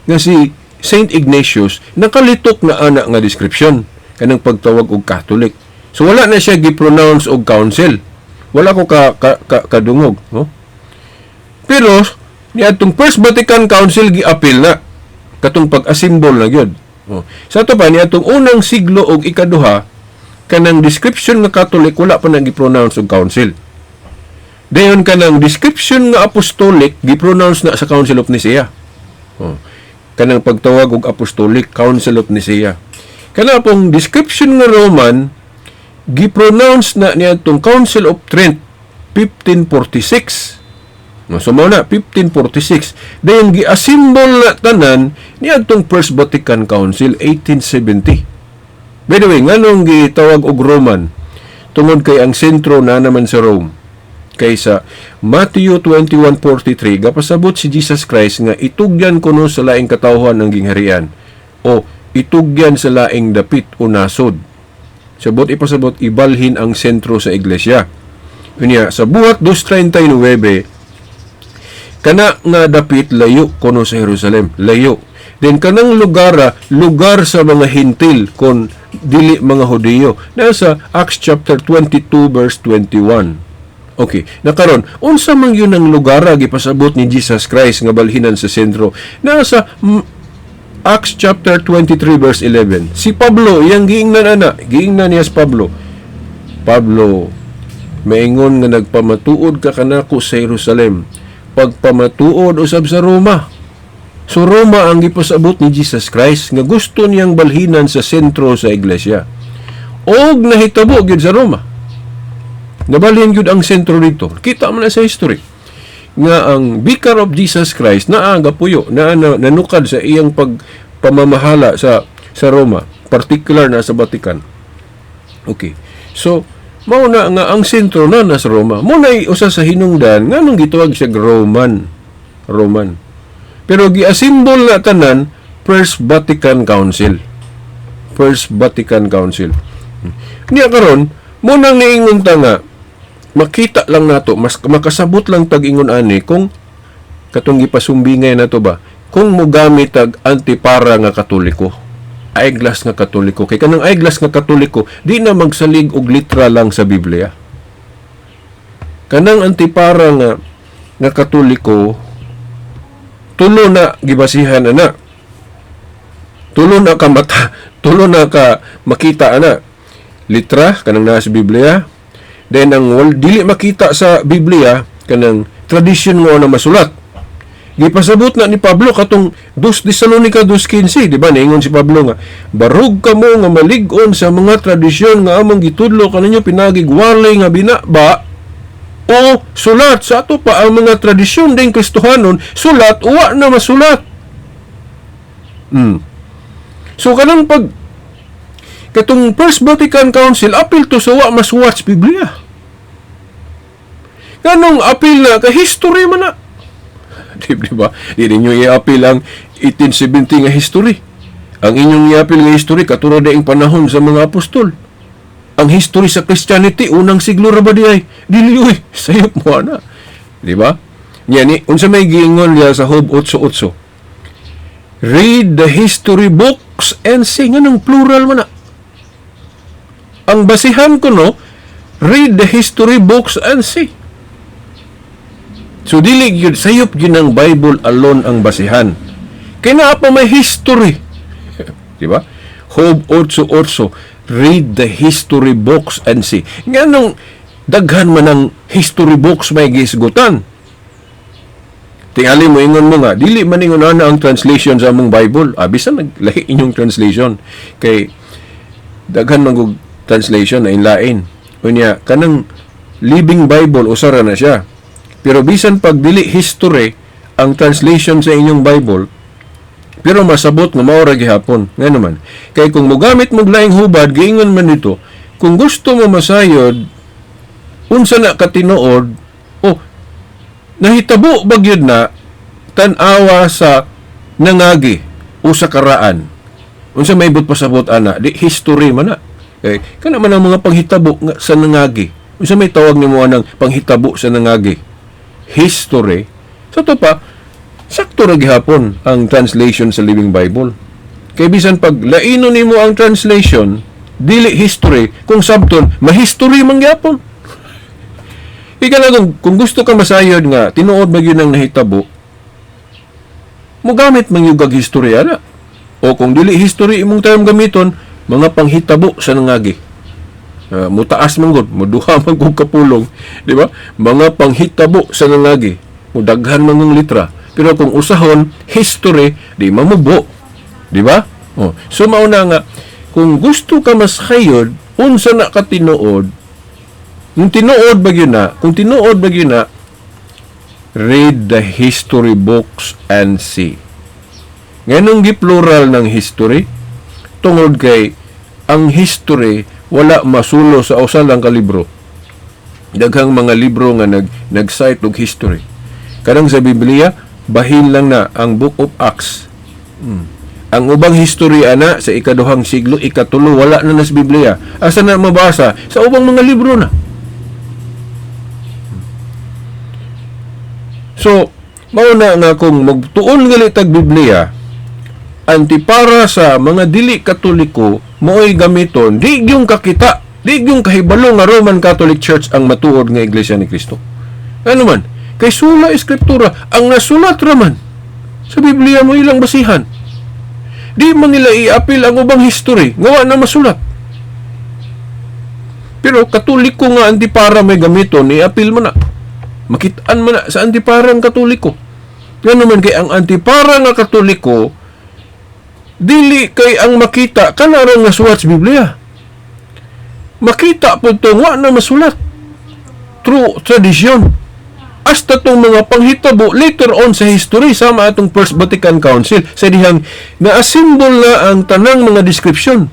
S1: nga si Saint Ignatius nakalitok na ana nga description kanang pagtawag og Catholic. So wala na siya gi-pronounce og council. Wala ko kadungog, no? Pero niadtong First Vatican Council gi-appeal na katong pag-asimbol na gyud. Oh. Sa ato pa niadtong unang siglo og ikaduha kanang description nga Catholic wala pa na gi-pronounce og council. Dayon kanang description nga apostolic gi-pronounce na sa Council of Nicaea. Oh. Kanang pagtawag og apostolic, Council of Nicaea. Kana pong description nga Roman gi-pronounce na niadtong Council of Trent 1546. No, so mao na 1546. Dayon gi-assemble na tanan niadtong First Vatican Council 1870. By the way, nganong gitawag og Roman? Tungod kay ang sentro na naman sa Rome. Kaysa Matthew 21:43 gapasabot si Jesus Christ nga itugyan kuno sa laing katawhan ang gingharian o itugyan sa laing dapit o nasod. Sabot ipasabot ibalhin ang sentro sa iglesia. Unya sa buhat 2:39 kana nga dapit layo kuno sa Jerusalem, layo. Then kanang lugar sa mga hintil kon dili mga Hudiyo. Nasa Acts chapter 22 verse 21. Okay, nakaron unsa man yun ang lugar gipasabot ni Jesus Christ nga balhinan sa sentro? Nasa Acts chapter 23 verse 11. Si Pablo, iyang giingnan niya si Pablo. Pablo, maingon nga nagpamatuod ka kanako sa Jerusalem. Pagpamatuod usab sa Roma. So Roma ang gipasabot ni Jesus Christ nga gusto niyang balhinan sa sentro sa iglesia. Og nahitabo gyud sa Roma. Nabalhin gyud ang sentro dito. Kita man na sa history nga ang Vicar of Jesus Christ gapuyo na nanukad sa iyang pagpamamahala sa Roma, particular na sa Vatican. Okay. So mao na nga ang sentro na sa Roma. Mo na usa sa hinungdan nganong gitawag siya Roman. Pero gi-assemble na tanan First Vatican Council. Niya karon mo nang niingon ta nga makita lang nato, mas makasabot lang tag-ingon ani kung katong gipasumbingay nato ba kung mogamit tag antipara nga Katoliko, eyeglass nga Katoliko. Kay kanang eyeglass nga Katoliko di na magsalig og litra lang sa Biblia. Kanang antipara nga Katoliko tulo na gibasihan ana. Tulo na ka makita ana. Litra kanang naa sa Biblia. Then ang dili makita sa Biblia kanang tradition mo na masulat. Gipasabot na ni Pablo katong 2 Tesalonica 2:15, di ba? Naingon si Pablo nga, barug kamo nga malig-on sa mga tradisyon nga among gitudlo kaninyo pinagig walay nga binaba o sulat sa ato pa ang mga tradisyon ding Kristohanon, sulat uwa na masulat. So kanang katong First Vatican Council apil to sa wa masuwat Biblia. Kanong apil na ka history man na. Di ba? Di ninyo i-apil ang 1870 nga history. Ang inyong i-apil nga history katulad daing panahon sa mga apostol. Ang history sa Christianity unang siglo ra ba di ay dili oy sayop mo ana. Di ba? Yan unsa may giingon niya sa Job 8:8. Read the history books and see. Nganong plural man na. Ang basihan ko no, read the history books and see. So dili gyud sayop gyud ang Bible alone ang basihan. Kay naa pa may history. Di ba? Job 8:8, read the history books and see. Nganong daghan man ang history books may gisgutan. Tingali mo ingon mo nga, dili man ingon ana ang translation sa among Bible. Bisan naglahi inyong translation. Kay daghan man translation na inlain. Unya kanang Living Bible usara na siya. Pero bisan pag dili history ang translation sa inyong Bible, pero masabot nga mao ra gihapon. Nga naman. Kay kung mogamit mo laing hubad, giingon man nito, kung gusto mo masayod, unsa na katinuod, nahitabo ba gyud na tan-awa sa nangagi o sa karaan. Unsa may ibot pasabot ana, di history man na. Kay kana man ang mga panghitabo nga sa nangagi. Unsa may tawag nimo anang panghitabo sa nangagi? History. Sa to pa, sakto ra gihapon ang translation sa Living Bible. Kay bisan pag laino nimo ang translation, dili history, kung sabton, mahistory man gyapon. Ika na kung gusto ka masayod nga, tinuod ba yun ang nahitabo, mogamit man yung history ana. O kung dili history imong term gamiton, mga panghitabo sa nangagi. Mutaas man gud, moduha man kog kapulong, di ba? Mga panghitabo sa nangagi. Mudaghan man ng litra. Pero kung usahon, history, di mamubo. Di ba? So mauna nga, kung gusto ka masayod, unsa na ka tinuod, kung tinuod ba yun na, read the history books and see. Nganong giplural ng history? Tungod kay, ang history, wala masulo sa usa lang ka libro. Daghang mga libro nga nag-cite og history. Kadang sa Biblia, bahin lang na ang Book of Acts. Ang ubang history ana sa ikaduhang siglo, ikatulo, wala na nas Biblia. Asa na mabasa? Sa ubang mga libro na. So, mauna nga kung magtuon gali tag Biblia, antipara sa mga dili Katoliko, mo'y gamiton, di yung kakita, di yung kahibalo nga Roman Catholic Church ang matuod nga Iglesia ni Cristo. Ano man? Kay sula Eskriptura, ang nasulat raman sa Biblia mo ilang basihan. Di man nila i-apil ang ubang history, ngawa na masulat. Pero Katoliko nga antipara may gamiton, i-apil mo na. Makitaan mo na sa antipara ang Katoliko. Yan naman kay ang antipara nga Katoliko, dili kay ang makita, kanarang nasulat sa Biblia. Makita po ito, nga na masulat. True tradition. Hasta itong mga panghitabo later on sa history sama atong First Vatican Council sa dihang na-assemble na ang tanang mga description.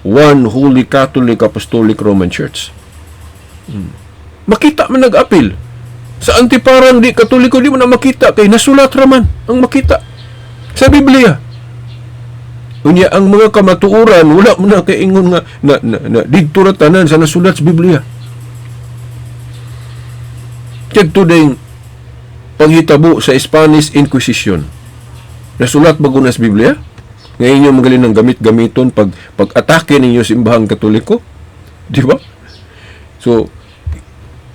S1: One Holy Catholic Apostolic Roman Church. Makita man nag-apil. Sa antiparang di Katoliko di mo na makita kay nasulat raman ang makita sa Biblia. Unya ang mga kamatuoran wala mo na kay ingon nga na didto ra tanan sa nasulat sa Biblia. Check today panghitabo sa Spanish Inquisition. Nasulat ba sa Biblia? Ngayon yung magaling ng gamit-gamiton pag-atake ninyo simbahang Katoliko. Di ba? So,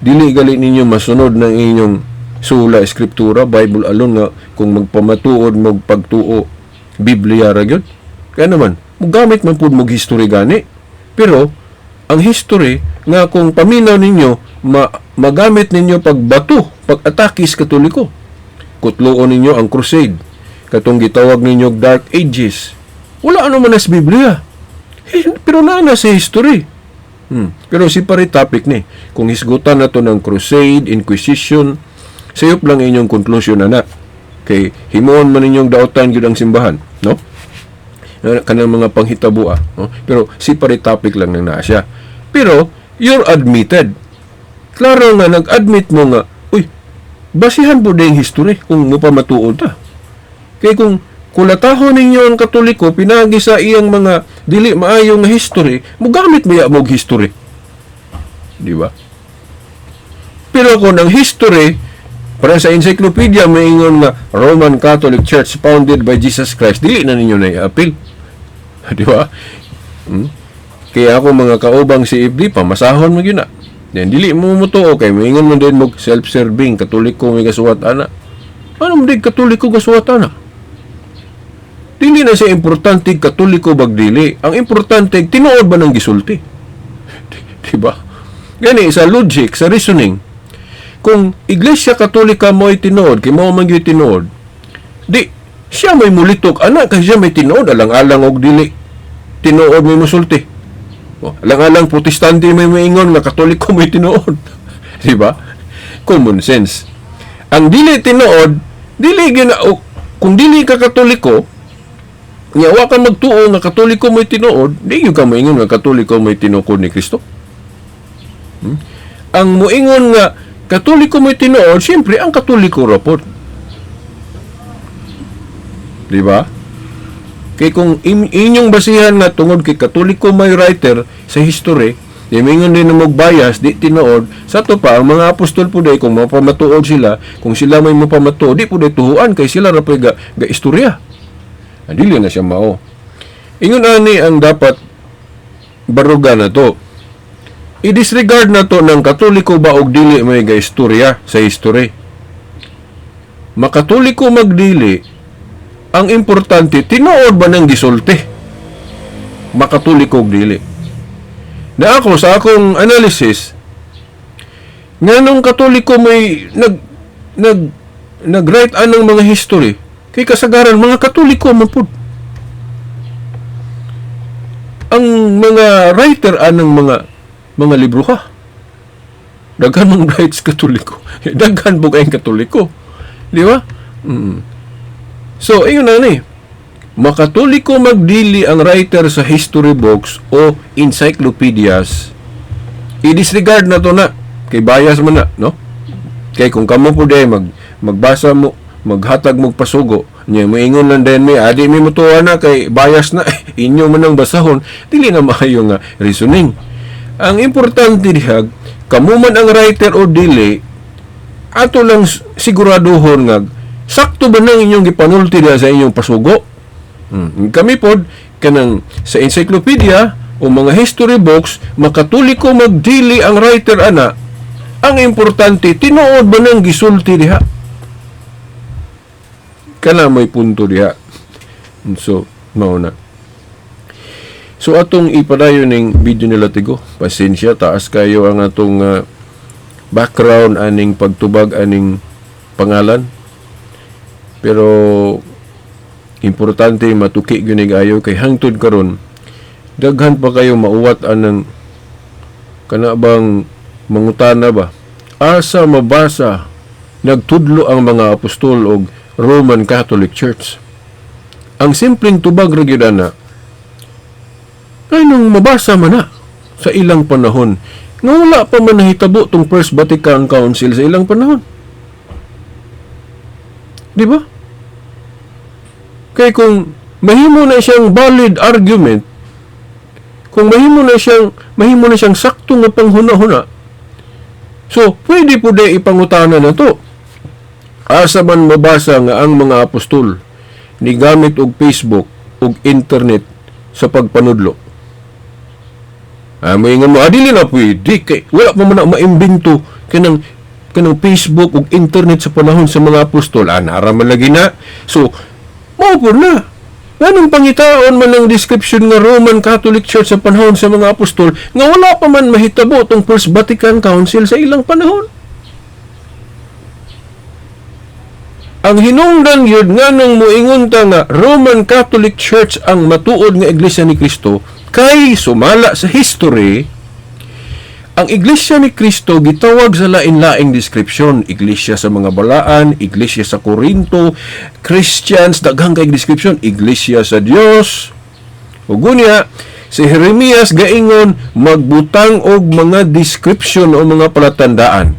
S1: dili gali ninyo masunod ng inyong sula Eskriptura, Bible alone nga kung magpamatuod, magpagtuo, Biblia ra gyud. Kaya naman, gamit man pud mo history gani. Pero, ang history nga kung paminaw ninyo, magamit ninyo pagbato, pag-atake sa Katoliko. Kutloon ninyo ang crusade. Katong gitawag ninyo Dark Ages. Wala ano man sa Biblia. Pero na sa history. Pero separate topic ni. Kung hisgutan na to ng crusade, inquisition, sayop lang inyong conclusion na. Kay himuon man ninyong daotan gyud ang simbahan, no? Kanang mga panghitabo no? Pero separate topic lang nang naa siya. Pero you're admitted. Klaro nga nag-admit mo nga, basihan po na yung history kung mo pa matuod ta. Kaya kung kulatahon ninyo ang Katoliko, pinagi sa iyang mga dili maayong nga history, mugamit mo mong history. Di ba? Pero kung ang history, para sa encyclopedia, may ingon nga Roman Catholic Church founded by Jesus Christ, dili na ninyo na i-appeal. Di ba? Kaya ako mga kaubang si Ibli, pamasahon mo yun na. Then, dili mo mutuo kay maingon mo din mo self-serving, Katoliko may kasuwat ana. Ano mo din Katoliko kasuwat ana? Dili na siya importante Katoliko bagdili. Ang importante, tinuod ba ng gisulti? Diba? Gani, sa logic, sa reasoning, kung Iglesia Katolika mo ay tinuod, kay mo man gyud tinuod, di, siya may mulitok, anak, kasi siya may tinuod, alang-alang og dili, tinuod may musulti. Alang-alang protestante may maingon nga Katoliko may tinuod. Diba? Common sense. Ang dili tinuod, dili gina kung dili ka Katoliko, nya wa ka magtuo nga Katoliko may tinuod, di gyud ka moingon nga Katoliko may tinukod ni Kristo. Ang moingon nga Katoliko may tinuod, siyempre ang Katoliko ra pod. Di ba? Kay kung inyong basihan nga tungod kay Katoliko may writer sa history, mingon din na magbayas, di tinuod, sa to pa, ang mga apostol po day, kung mapamatuod sila, kung sila may mapamatuod, di po day tuhuan, kay sila rapay ga istorya. Dili na siya mao. Ingon ani ang dapat barugan na to. I-disregard na to ng Katoliko ba og dili may ga istorya sa history. Makatoliko magdili, ang importante, tinuod ba ng gisulti? Makatoliko og dili. Na ako, sa akong analysis, nga nung Katoliko may nag-write anong mga history, kay kasagaran, mga Katoliko man po. Ang mga writer anong mga libro ka. Daghan mong writes Katoliko. Daghan po kayong Katoliko. Di ba? So, ayun na ni. Makatoliko magdili ang writer sa history books o encyclopedias. I-disregard na to na. Kay bias man na, no? Kay kung kamo po day magbasa mo, maghatag mo pasugo, niya moingon lang din may adi mi mutuwa na kay bias na inyo man ang basahon, dili na maayo nga reasoning. Ang importante diha, kamo man ang writer o dili, ato lang siguraduhon nga sakto ba nang inyong gipanulti diha sa inyong pasugo. Kami pod kanang sa encyclopedia o mga history books, makatoliko magdili ang writer ana. Ang importante, tinuod ba nang gisulti diha? Kana may punto diha. So, mao na. So, atong ipadayon ning video nila tigo. Pasensya, taas kayo ang atong background aning pagtubag aning pangalan. Pero, importante matuki gyud ayo kay hangtod karon daghan pa kayo mauwat anang kana bang mangutana ba asa mabasa nagtudlo ang mga apostol og Roman Catholic Church. Ang simpleng tubag ra gyud ana kay nung mabasa man na sa ilang panahon nga wala pa man nahitabo tong First Vatican Council sa ilang panahon. Di ba? Kaya kung mahimo na siyang valid argument, kung mahimo na siyang sakto nga panghuna-huna, so, pwede po na ipangutana na to. Asa man mabasa nga ang mga apostol ni gamit og Facebook og internet sa pagpanudlo. May nga mo, adili na pwede. Kay, wala pa man na maimbento kanang Facebook og internet sa panahon sa mga apostol. Naraman lagi na. So, maupod na. Ganong pangitaon man ang description nga Roman Catholic Church sa panahon sa mga apostol nga wala pa man mahitabo tong First Vatican Council sa ilang panahon. Ang hinungdan yun nga nang muingon ta nga Roman Catholic Church ang matuod nga Iglesia ni Kristo kay sumala sa history. Ang Iglesia ni Kristo gitawag sa lain-laing description. Iglesia sa mga balaan, Iglesia sa Corinto, Christians, daghang kay description, Iglesia sa Dios. Ug unya, si Jeremias gaingon magbutang og mga description o mga palatandaan.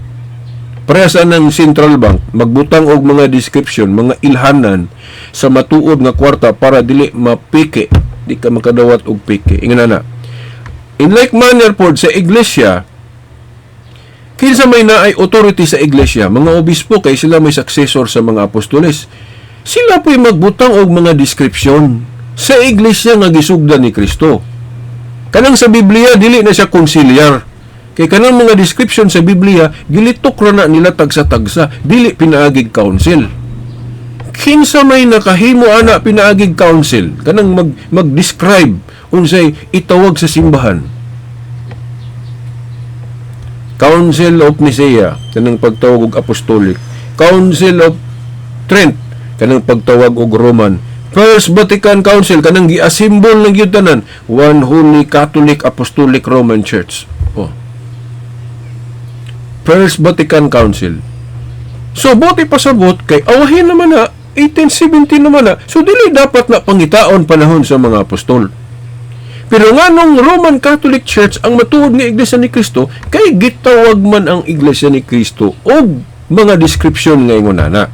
S1: Presa ng Central Bank, magbutang og mga description, mga ilhanan sa matuod nga kwarta para dili mapike, di ka makadawat og pike. Ingon na. In like manner po sa iglesia, kinsa may naay authority sa iglesia, mga obispo kay sila may successor sa mga apostoles. Sila po'y magbutang og mga description sa iglesia nga gisugdan ni Kristo. Kanang sa Biblia, dili na siya konsilyar. Kay kanang mga description sa Biblia, gilitok ra na nila tagsa-tagsa, dili pinaagig council. Kinsa may nakahimo ana pinaagig council, kanang mag-describe unsay itawag sa simbahan. Council of Nicaea, kanang pagtawag og apostolic. Council of Trent, kanang pagtawag og Roman. First Vatican Council, kanang gi-assemble ng yutanan, One Holy Catholic Apostolic Roman Church. First Vatican Council. So, buti pasabot kay awahin naman na 1870 naman na. So, dili dapat na pangitaon panahon sa mga apostol. Pero nga nung Roman Catholic Church ang matuod nga Iglesia ni Cristo, kay gitawag man ang Iglesia ni Cristo o mga description nga ingon na.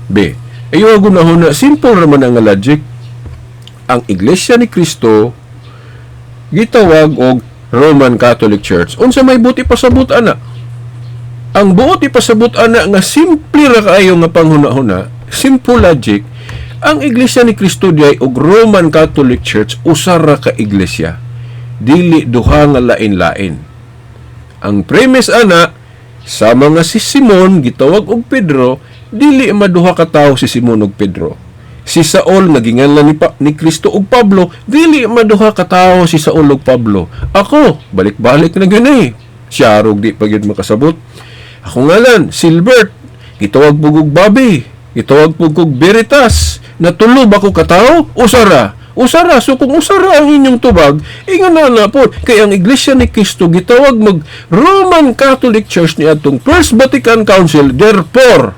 S1: B. Ayaw gunahon na simple raman ang logic. Ang Iglesia ni Cristo gitawag og Roman Catholic Church. Unsa may buti pasabot ana? Ang buot ipasabot ana nga simple ra kaayo nga panghuna-huna, simple logic, ang Iglesia ni Cristo diay og Roman Catholic Church usa ra ka iglesia. Dili duha nga lain-lain. Ang premise ana sama nga si Simon gitawag og Pedro, dili maduha ka tawo si Simon ug Pedro. Si Saul naginganlan ni Cristo og Pablo, dili maduha ka tawo si Saul ug Pablo. Ako, balik-balik na gani. Siya rog di pa gyud makasabot. Ako ngalan, Silbert, gitawag pugog Bobby, gitawag pugog Veritas, natulob ako katao, usara. Usara, so kung usara ang inyong tubag, ingon na po, kay ang Iglesia ni Cristo gitawag mag Roman Catholic Church ni atong First Vatican Council, therefore,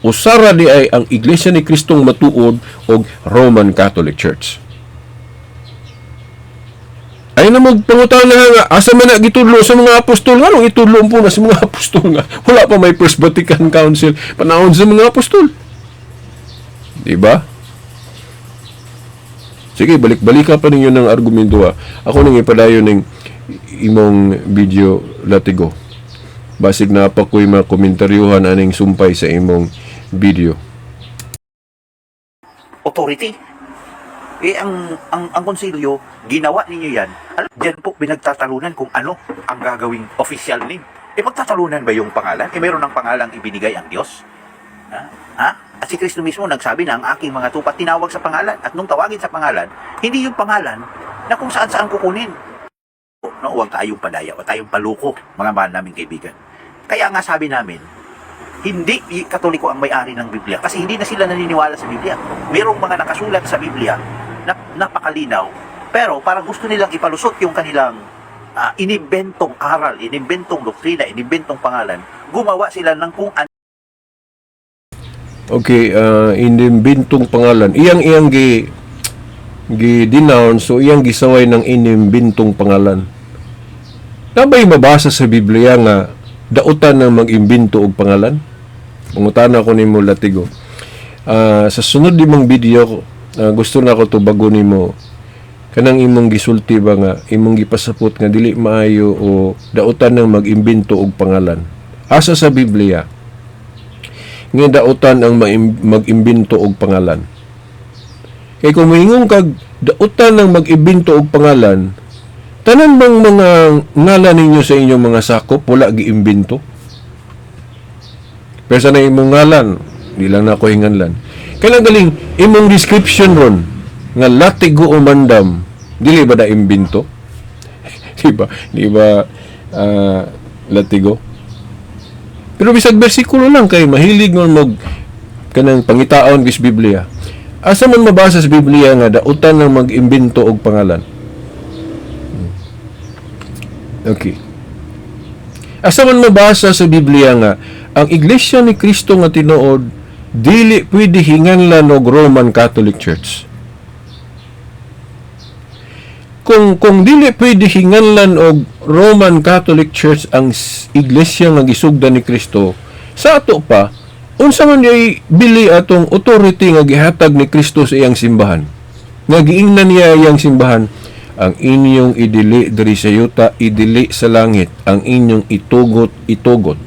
S1: usara di ay ang Iglesia ni Cristong matuod og Roman Catholic Church. Ay na magpangutan na nga, asa man na gitudlo sa mga apostol nga, nung itudlo po na sa mga apostol nga, wala pa may First Vatican Council, panahon sa mga apostol. Diba? Sige, balik-balika pa ninyo ng argumento ha. Ako nang ipadayo ng imong video latigo. Basig na pa ko'y mga komentaryuhan aning sumpay sa imong video.
S2: Authority. Ang konsilyo, ginawa ninyo yan. Diyan po pinagtatalunan kung ano ang gagawing official name. Magtatalunan ba yung pangalan? Meron ng pangalang ibinigay ang Diyos? Ha? At si Kristo mismo nagsabi na ang aking mga tupa tinawag sa pangalan. At nung tawagin sa pangalan, hindi yung pangalan na kung saan-saan kukunin. No, huwag tayong padaya o tayong paluko, mga mahal naming kaibigan. Kaya nga sabi namin, hindi Katoliko ang may-ari ng Biblia kasi hindi na sila naniniwala sa Biblia. Merong mga nakasulat sa Biblia na napakalinaw, pero parang gusto nilang ipalusot yung kanilang inimbentong aral, inimbentong doktrina, inimbentong pangalan. Gumawa sila ng kung ano.
S1: Okay, inimbentong pangalan. Iyang gi-denounce, so iyang gisaway ng inimbentong pangalan. Nabay mabasa sa Biblia nga dautan ng mag-imbento og pangalan? Pangutana ko nimo latigo. Sa sunod dimong video, gusto na ko to bago nimo kanang imong gisulti ba nga imong gipasapot nga dili maayo o dautan ng mag-imbento og pangalan. Asa sa Biblia nga dautan ang mag-imbento og pangalan. Kay kung moingon kag dautan ng mag-imbento og pangalan, tanan bang mga ngalan ninyo sa inyong mga sakop wala giimbento? Pero sa na imong ngalan, di lang na ako hinganlan. Kaya galing, imong description ron, nga latigo o mandam, dili ba na imbento? Di ba, latigo? Pero bisag bersikulo lang, kay mahilig mo kanang pangitaon bis Biblia. Asa man mabasa sa Biblia nga, dautan ng mag-imbento og pangalan? Okay. Asa man mabasa sa Biblia nga, ang Iglesia ni Cristo nga tinuod, dili pwede hinganlan og Roman Catholic Church. Kung dili pwede hinganlan og Roman Catholic Church ang Iglesia nga gisugdan ni Cristo, sa ato pa, unsa man diay bili atong authority nga gihatag ni Cristo sa iyang simbahan? Nga giingnan niya iyang simbahan, ang inyong idili diri sa yuta, idili sa langit, ang inyong itugot.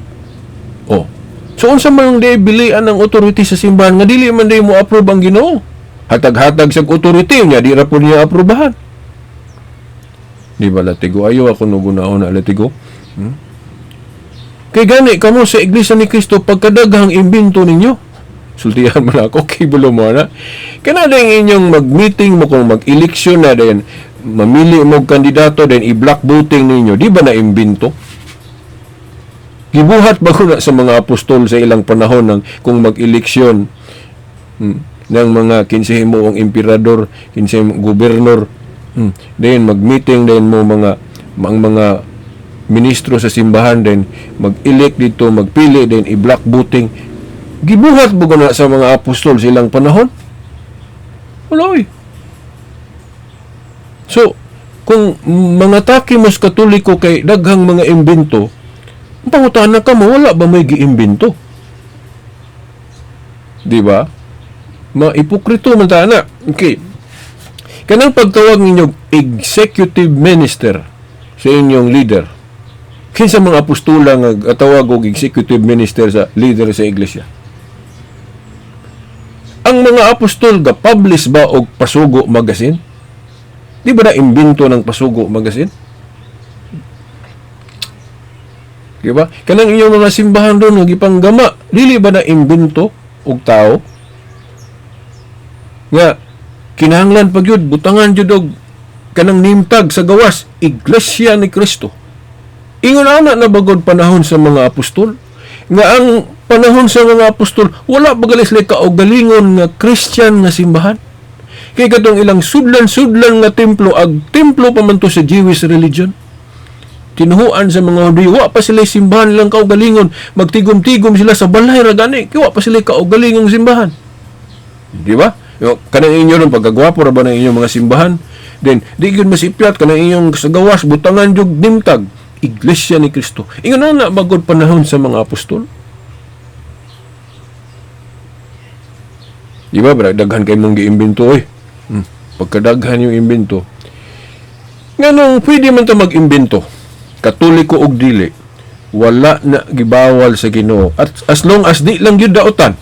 S1: Oh. So unsa man di bilian ng authority sa simbahan nga dili man di mo approve ang Ginoo. Hatag-hatag sa authority niya di ra po niya aprobahan. Di ba latigo? Ayo ako nugunahon na latigo. Kay gani kamo sa Iglesia ni Cristo pagkadaghang imbento ninyo. Sultihan man ako kay bulo mo na. Kana ding inyong mag-meeting mo kung mag-eleksyon na din mamili mo kandidato din i-block voting ninyo. Di ba na imbento? Gibuhat ba ko na sa mga apostol sa ilang panahon ng kung mag-eleksyon ng mga 15 mo ang emperador, 15 mo gobernador, then mag-meeting din mo mga ministro sa simbahan din mag-elect dito, magpili din i-block voting. Gibuhat mo na sa mga apostol silang panahon? Wala eh. So, kung mga taki mas katoliko kay daghang mga imbento, pangutana ka mo, wala ba may giimbento? Di ba? Maipokrito man tana. Okay. Kanang pagtawag ninyo executive minister sa inyong leader. Kinsa mga apostola nga tawag og executive minister sa leader sa iglesia? Ang mga apostol ga publish ba og Pasugo magazine? Di ba na imbento ng Pasugo magazine? Di ba? Kanang inyong mga simbahan doon nga gipanggama, dili ba na imbento og tao? Nga kinahanglan pag yun, butangan jud og kanang nimtag sa gawas, Iglesia ni Cristo. Ingon ana na bagod panahon sa mga apostol. Nga ang panahon sa mga apostol, wala bagalis lay kaugalingon nga Christian nga simbahan. Kay katong ilang sudlan-sudlan nga templo, ag templo pa man to sa Jewish religion. Tinuhuan sa mga Hudiyo, wa pa sila simbahan lang kaugalingon, magtigom-tigom sila sa balay ra gani, kay wa pa sila kaugalingong simbahan. Di ba? Kanang inyo ron pagkagwapo ra ba ng inyong mga simbahan? Then di gyud masipyat kanang inyong sa gawas butangan jug nimtag, Iglesia ni Cristo. Ingon na bagod panahon sa mga apostol. Di ba, daghan kay mong giimbento oy. Pagkadaghan yung imbento. Nganong pwede man ta mag-imbento, Katoliko og dili, wala na gibawal sa Ginoo. At as long as di lang gyud daotan.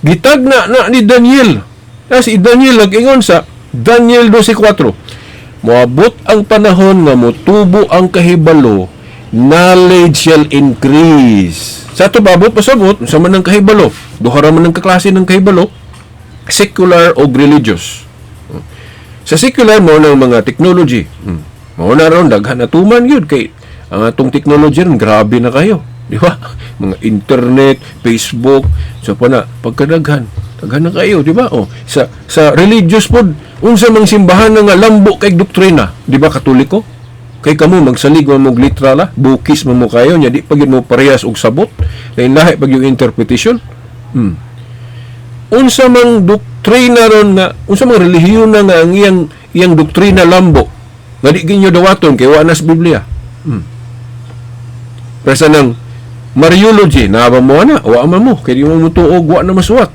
S1: Gitag na ni Daniel. Si Daniel nag-ingon sa Daniel 12:4. Moabot ang panahon nga motubo ang kahibalo, knowledge shall increase. Sa ito babot pasabot, sa man ng kahibalo, duha ra man ng kaklase ng kahibalo, secular o religious. Sa secular mo ng mga technology. Mao na ron daghan atuman yun kay ang atong technology ron grabe na kayo, di ba? Mga internet, Facebook, so pa na pagkadaghan, daghan na kayo, di ba? Oh, sa religious pod, unsa mang simbahan nga lambo kay doktrina, di ba Katoliko? Kay kamo magsalig mo og literal, bukis mo kayo nya di pagid mo parehas og sabot, lain lahi pag yung interpretation. Unsa mang doktrina ron nga, unsa mang relihiyon na nga ang iyang doktrina lambo, nga di ginyo dawaton kay wa na sa Biblia. Presa ng Mariology, naaba mo na, wa man mo, kay di mo mutuog, wa na masuwat.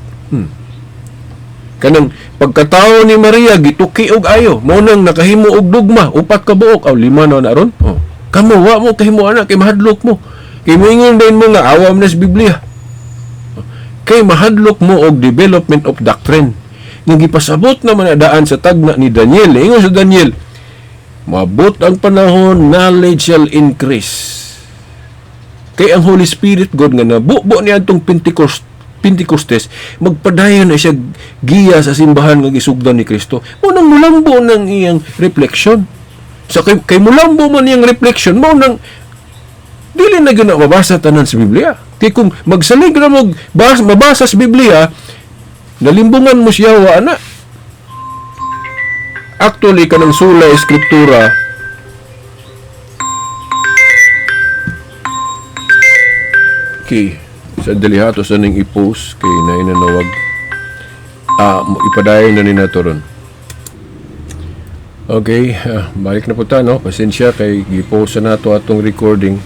S1: Kanang pagkatao ni Maria, gituki og ayo, mao nang nakahimo og dugma, upat ka buok, aw lima na ron. Kamo, wa mo kahimo ana, kay mahadlok mo. Kay moingon din mo nga, awa mo na sa Biblia. Kay mahadlok mo og development of doctrine. Nga gipasabot naman na daan sa tagna ni Daniel. Ingon sa Daniel, maabot ang panahon, knowledge shall increase. Kay ang Holy Spirit God nga nabubo niya itong Pentecostes, magpadayon na siya giya sa simbahan nga gisugdan ni Kristo. Munang mulambo ng iyang reflection. So kay mulambo man iyang reflection, munang dili na gyud mabasa tanan sa Biblia. Kay kung magsalig ra mo mabasa sa Biblia, nalimbungan mo siya wa ana. Actually kanang sulay eskriptura sa delihato sa ning i-post kay nainanawag ipadayon na ni nato ron. Okay, balik na po ta, no? Pasensya kay gi-post na nato atong recording.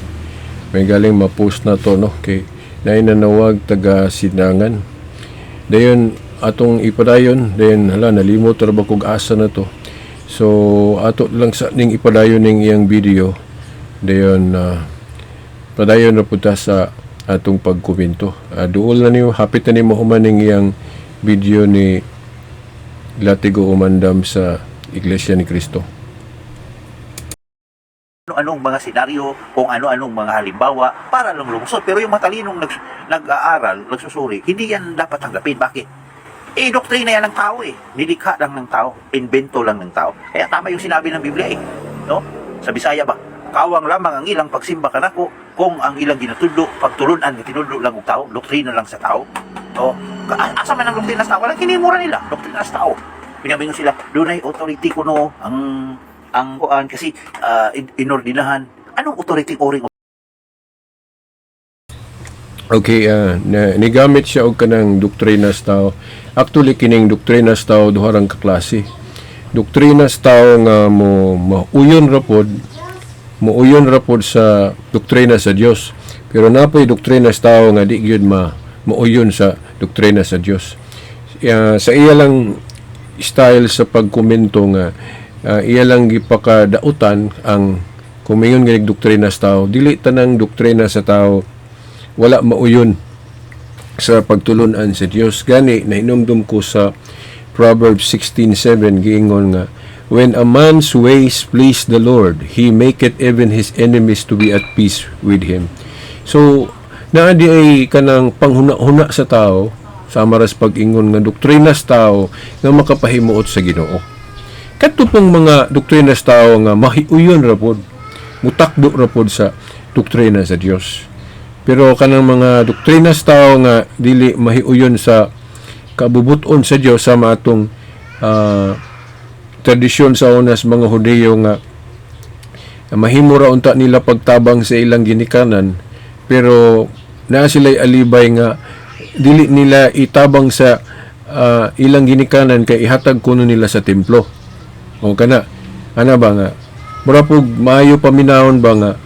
S1: May galing ma-post na to, no? Kay nainanawag taga Sinangan. Dayon atong ipadayon, then hala nalimot ra ba kog asa na to. So ato lang sa ning ipadayon ning iyang video. Dayon padayon na po ta sa atong pagkomento. Duol na niyo, hapit na niyo human ning iyang video ni Latigo Umandam sa Iglesia ni Cristo.
S2: Ano-anong mga senaryo, kung ano-anong mga halimbawa para lang lumusot. Pero yung matalinong nag-aaral, nagsusuri, hindi yan dapat tanggapin. Bakit? Doktrina yan ng tao Nilikha lang ng tao. Invento lang ng tao. Kaya tama yung sinabi ng Biblia No? Sa Bisaya ba? Kawang lamang ang ilang pagsimba kanako kung ang ilang ginatudlo, pagtulunan nga tinudlo lang og tao, doktrina lang sa tao. Asa man ang doktrina sa tao? Walang kinimura nila, doktrina sa tao. Pinamingon sila, dunay authority kuno ang kuan kasi inordinahan Anong authority oring
S1: Okay, nigamit siya og kanang doktrina sa tao. Actually, kining doktrina sa tao duharang kaklase. Doktrina sa tao nga mauyon ra pod sa doktrina sa Dios. Pero napoy doktrina sa tao nga di gyud mauyon sa doktrina sa Dios. Sa iya lang style sa pagkomento nga iya lang gipakadautan ang kumingon nga doktrina sa tao. Dili tanang doktrina sa tao wala mauyon sa pagtulunan sa Dios. Gani nahinumdum ko sa Proverbs 16:7 giingon nga, when a man's ways please the Lord, he maketh even his enemies to be at peace with him. So naadi ay kanang panghuna-huna sa tao sama ras pag-ingon nga doktrina sa tao nga makapahimuot sa Ginoo. Kadto pong mga doktrina sa tao nga mahiuyon ra pod, mutakdo ra pod sa doktrina sa Dios. Pero kanang mga doktrina sa tao nga dili mahiuyon sa kabubuton sa Dios sama atong tradisyon sa unas mga Hudiyo nga mahimo ra unta nila pagtabang sa ilang ginikanan, pero naa sila'y alibay nga dili nila itabang sa ilang ginikanan kay ihatag kuno nila sa templo. O kana ana ba nga mura pug maayo paminahon ba nga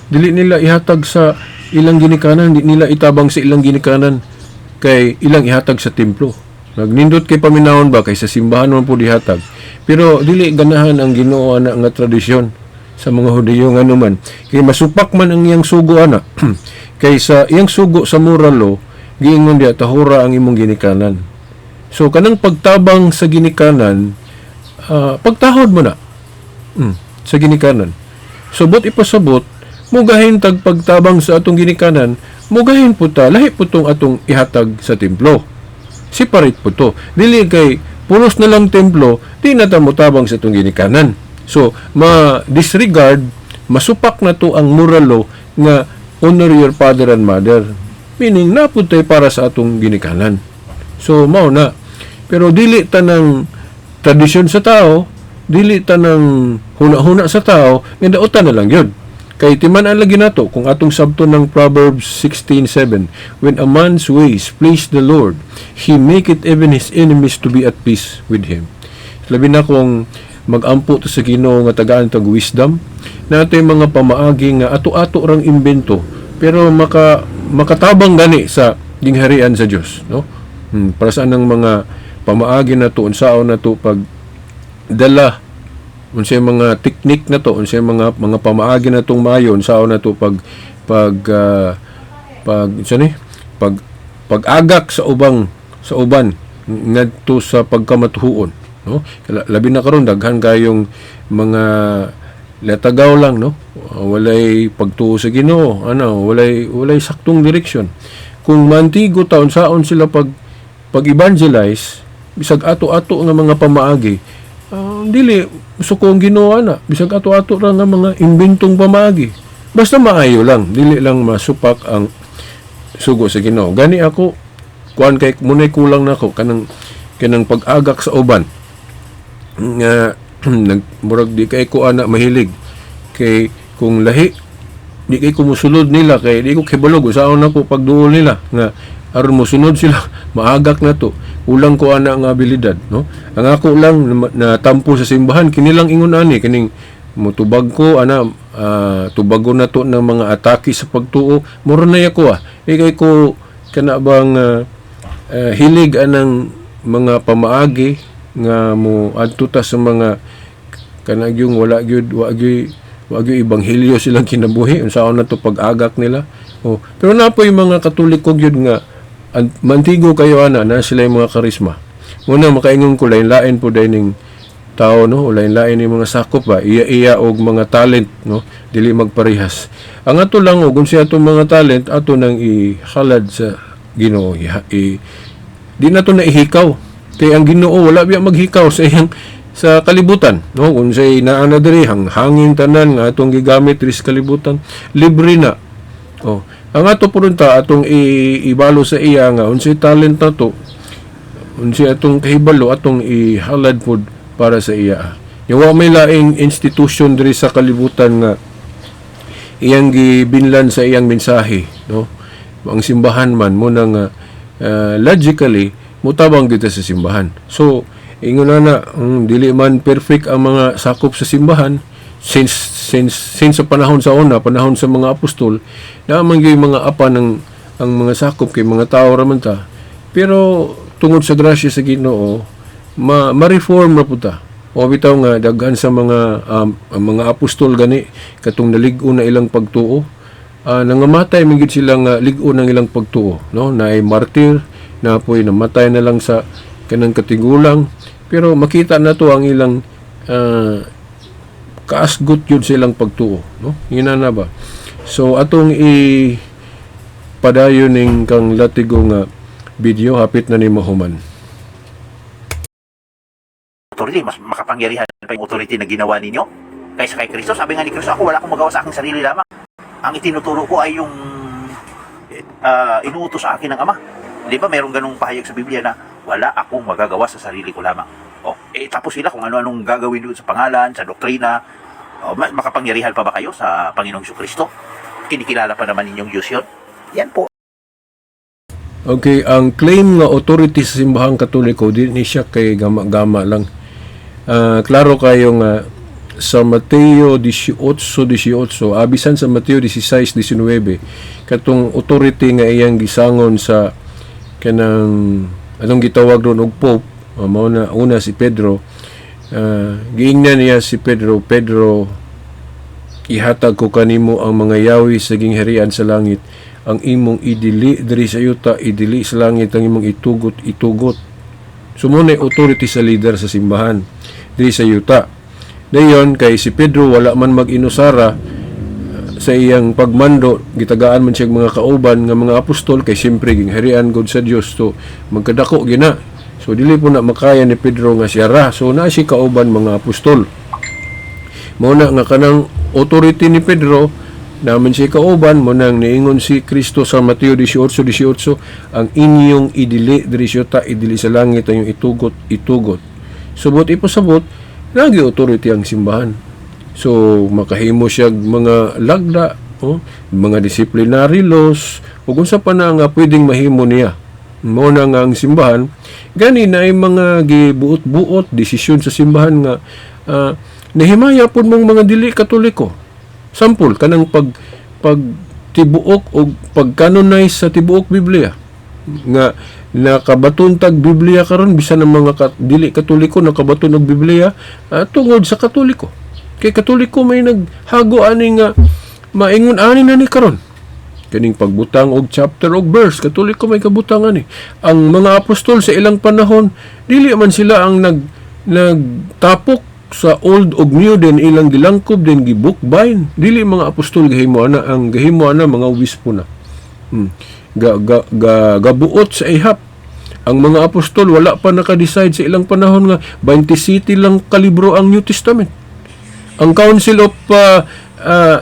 S1: dili nila ihatag sa ilang ginikanan, di nila itabang sa ilang ginikanan kay ilang ihatag sa templo. Nagnindot kay paminahon ba kay sa simbahan man po dihatag. Pero dili ganahan ang Ginoo ana nga tradisyon sa mga Hudiyo nga naman. Kay masupak man ang iyang sugo ana. Kay sa iyang sugo sa moral law, giingon diya tahura ang imong ginikanan. So kanang pagtabang sa ginikanan, pagtahod mo na sa ginikanan. So but ipasabot mugahin tag pagtabang sa atong ginikanan, mugahin po ta, lahi po tong atong ihatag sa templo. Separate po to. Dili kay pulos na lang templo, di na ta motabang sa atong ginikanan. So, ma-disregard, masupak na to ang moral law nga honor your father and mother. Meaning, naputay para sa atong ginikanan. So, mao na. Pero dili tanang tradisyon sa tao, dili tanang huna-huna sa tao, nga dautan na lang yun. Kay timan-an lagi nato kung atong sabton ng Proverbs 16:7, when a man's ways please the Lord, he maketh even his enemies to be at peace with him. Labi na kung mag-ampo to sa Ginoo nga tagaan tag wisdom, natay mga pamaagi nga ato-ato rang imbento pero makatabang gani sa gingharian sa Dios, no? Para saan ang mga pamaagi nato unsaon nato pag dala unsay mga teknik na to, unsay mga pamaagi na tong mayon sao na to pag-agak sa uban ngadto sa pagkamatuhuon, no? Labi na karon daghan kayong mga latagaw lang, no? Walay pagtuo sa Ginoo, walay saktong direksyon. Kung mantigo taon saon sila pag-evangelize bisag ato-ato nga mga pamaagi, dili sukong Ginoo na bisag ato-ato ra nga mga imbentong pamaagi, basta maayo lang, dili lang masupak ang sugo sa Ginoo. Gani ako kuan kay munay kulang nako kanang pag-agak sa uban nga murag di kay ko ana mahilig kay kung lahi di kay ko musulod nila kay di ko kibalog usaon nako pagduol nila nga aron mo sunod sila maagak na to, ulang ko ana nga abilidad, no? Ang ako lang na tampo sa simbahan kinilang ingon ani kining mutubag ko ana tubago na to ng mga atake sa pagtuo mura na ako ikay ko kana bang hilig anang mga pamaagi nga mo adto ta sa mga kanang yung wala gyud wa gyud ebanghelyo silang kinabuhi unsaon na to pag-agak nila. Pero napoy mga Katoliko gyud nga mantigo kayo ana na sila yung mga karisma. Muna makaingon ko lain-lain po dining tao, no, lain-lain yung mga sakop ba iya og mga talent, no, dili magparehas. Ang ato lang og kung siya atong mga talent ato nang ihalad sa Ginoo, di na to na ihikaw kay ang Ginoo wala biya maghikaw sa iyang sa kalibutan, no, kung say naana diri hangin tanan nga atong gigamit diri sa kalibutan libre na. Ang ato punta atong ibalo sa iya nga unsay talent na to, unsay atong kahibalo atong ihalad pod para sa iya. Yung may laing institution diri sa kalibutan nga iyang gibinlan sa iyang mensahe, no? Ang simbahan man mo nang logically mutabang kita sa simbahan. So ingon na dili man perfect ang mga sakop sa simbahan since sa panahon sa una, panahon sa mga apostol, na man gyud mga apa ng ang mga sakop kay mga tao raman ta. Pero tungod sa grasya sa Ginoo, ma-reform na puta. O bitaw nga daghan sa mga apostol gani katong nalig-o na ilang pagtuo. Nangamatay man gid silang lig-o ng ilang pagtuo, no? Na ay martir, na po'y namatay na lang sa kanang katigulang. Pero makita na to ang ilang kaasgot yun sa ilang pagtuo, no? Ina na ba? So atong padayon ning kang latigo nga video hapit na ni mahuman.
S2: Authority, mas makapangyarihan pa yung authority na ginawa ninyo kaysa kay Kristo. Sabi nga ni Kristo, ako wala akong magawa sa aking sarili lamang. Ang itinuturo ko ay yung inuutos sa akin ng Ama. Di ba mayroong ganung pahayag sa Biblia na wala akong magagawa sa sarili ko lamang. Tapos sila kung ano-anong gagawin doon sa pangalan, sa doktrina. Makapangyarihan pa ba kayo sa Panginoong Kristo? Kinikilala pa naman ninyong Diyos yun? Yan po.
S1: Okay, ang claim nga authority sa simbahang Katoliko di ni siya kay gama-gama lang. Klaro kayo nga sa Mateo 18:18, abisan sa Mateo 16:19, katong authority nga iyang gisangon sa kanang anong gitawag doon og Pope, mao na una si Pedro. Giingnan niya si Pedro, ihatag ko kanimo ang mga yawi sa gingharian sa langit, ang imong idili diri sa yuta, idili sa langit, ang imong itugot. Sumunay authority sa leader sa simbahan diri sa yuta. Dayon kay si Pedro wala man mag-inusara sa iyang pagmando, gitagaan man siya mga kauban nga mga apostol kay siyempre gingharian gud sa Dios, to magkadako gina. So dili po na makaya ni Pedro nga siya ra. So na si kauban mga apostol. Mao na nga kanang authority ni Pedro naman si kauban mo nang niingon si Kristo sa Mateo 18:18, ang inyong idili diri sa yuta, idili sa langit, ang inyong itugot. Subot ipasabot lagi authority ang simbahan. So makahimo siya mga lagda, mga disciplinary laws, ug unsa pa na nga pwedeng mahimo niya. Mao na nga ang simbahan gani na ay mga gibuot-buot desisyon sa simbahan nga nahimaya pud mong mga dili Katoliko. Sampol kanang pagtibuok o pagcanonize sa tibuok Biblia nga nakabaton tag Biblia karon bisan ang mga dili Katoliko nakabaton og Biblia tungod sa Katoliko. Kay Katoliko may naghago ani nga maingon ani na ni karon. Kaning pagbutang og chapter og verse, Katoliko may kabutangan ni. Ang mga apostol sa ilang panahon dili man sila ang nagtapok sa old og new, din ilang gilangkob din gibukbayn. Dili mga apostol gahimo ana, ang gahimo ana mga obispo na. Gabuot sa ihap. Ang mga apostol wala pa naka-decide sa ilang panahon nga 20 city lang kalibro ang New Testament. Ang Council of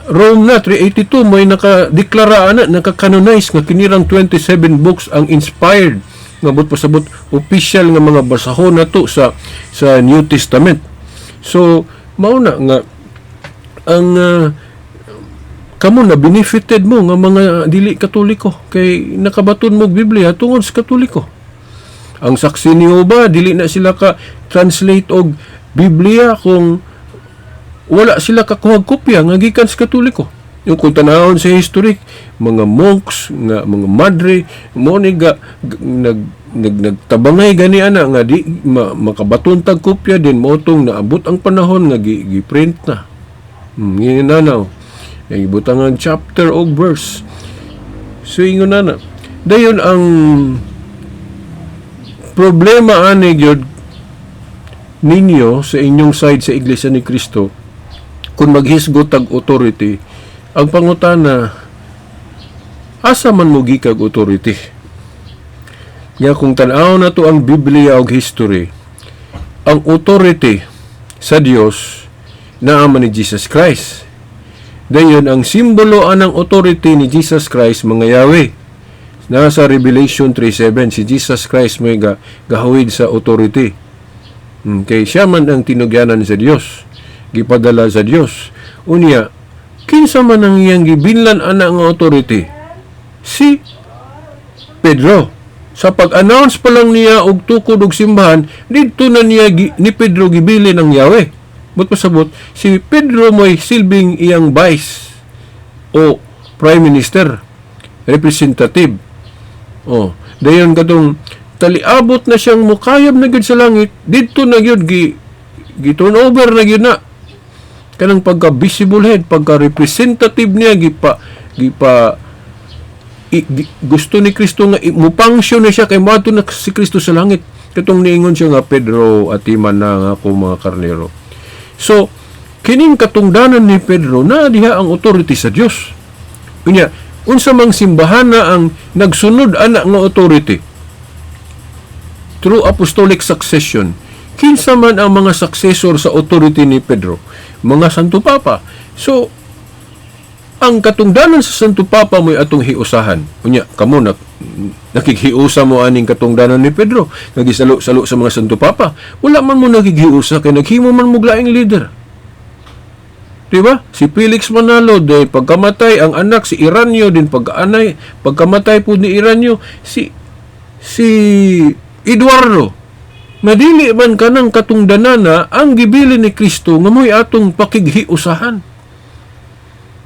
S1: Rome na 382 may nakadeklara ana, naka-canonize nga kinirang 27 books ang inspired nga but pasabot official nga mga basahon nato sa New Testament. So mao na nga ang kamo na benefited mo nga mga dili Katoliko kay nakabaton mo Biblia tungod sa Katoliko. Ang saksi ni Jehova dili na sila ka translate og Biblia kung wala sila kakuhag kopya nga gikan sa Katoliko. Yung kung tanahon sa history, mga monks nga mga madre mo ni nagtabangay gani ana nga di makabaton tag kopya din motong naabot ang panahon nga gi-print na. Nginanaw ay butang ang chapter og verse. So ingon na dayon ang problema ani gyud ninyo sa inyong side sa Iglesia ni Cristo kung maghisgot tag authority. Ang pangutana, asa man mo gikag authority? Nga kung tanaw na to ang Biblia o history, ang authority sa Dios naaman ni Jesus Christ. Dayon ang simbolo anang authority ni Jesus Christ mga Yahweh. Nasa Revelation 3:7 si Jesus Christ may gahawid sa authority. Kay siya man ang tinugyanan sa Dios, gipadala sa Dios. Unya, kini kinsa man ang iyang gibilan ana nga authority? Si Pedro. Sa pag-announce pa lang niya og tukod og simbahan, dito na niya ni Pedro gibilin ang Yahweh. But pasabot, si Pedro mo'y silbing iyang vice o prime minister, representative. Oh, dayon katong taliabot na siyang mukayab na gyud sa langit, dito na gyud turn over na gyud na. Kanang pagka-visible head, pagka-representative niya, gusto ni Kristo nga mupangsyon na siya kay mato na si Kristo sa langit. Katong niingon siya nga, Pedro, atiman na nga ako mga karnero. So, kining katungdanan ni Pedro na diha ang authority sa Dios. Unya, unsa mang simbahan na ang nagsunod ana nga authority through apostolic succession. Kinsa man ang mga successor sa authority ni Pedro? Mga Santo Papa. So, ang katungdanan sa Santo Papa mo'y atong hiusahan. Unya, kamo nakikhiusa mo aning katungdanan ni Pedro. Nagisalo-salo sa mga Santo Papa. Wala man mo nakikhiusa kay naghimo man mo laing leader. Diba? Si Felix Manalo, day pagkamatay ang anak si Iranyo din pagkamatay po ni Iranyo si Eduardo. Madili man kanang katungdanana ang gibili ni Kristo nga mo'y atong pakighiusahan.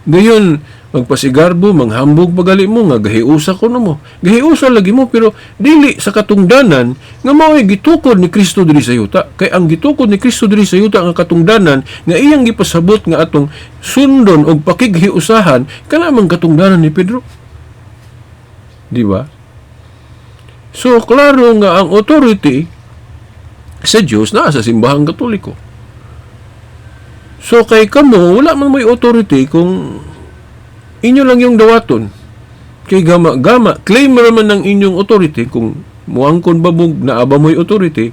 S1: Gayon, magpasigarbo, manghambog pagali mo, nga gahiusa ko na mo. Gahiusa lagi mo, pero dili sa katungdanan, nga mao'y gitukod ni Kristo diri sa yuta. Kay ang gitukod ni Kristo diri sa yuta, ang katungdanan, nga iyang gipasabot nga atong sundon o pakighiusahan, kanamang katungdanan ni Pedro. Di ba? So, klaro nga ang authority sa Diyos na sa simbahang Katoliko. So, kay kamo, wala man may authority kung inyo lang yung dawaton. Kay gama-gama, claim naman ng inyong authority kung muangkon babog na aba mo'y authority.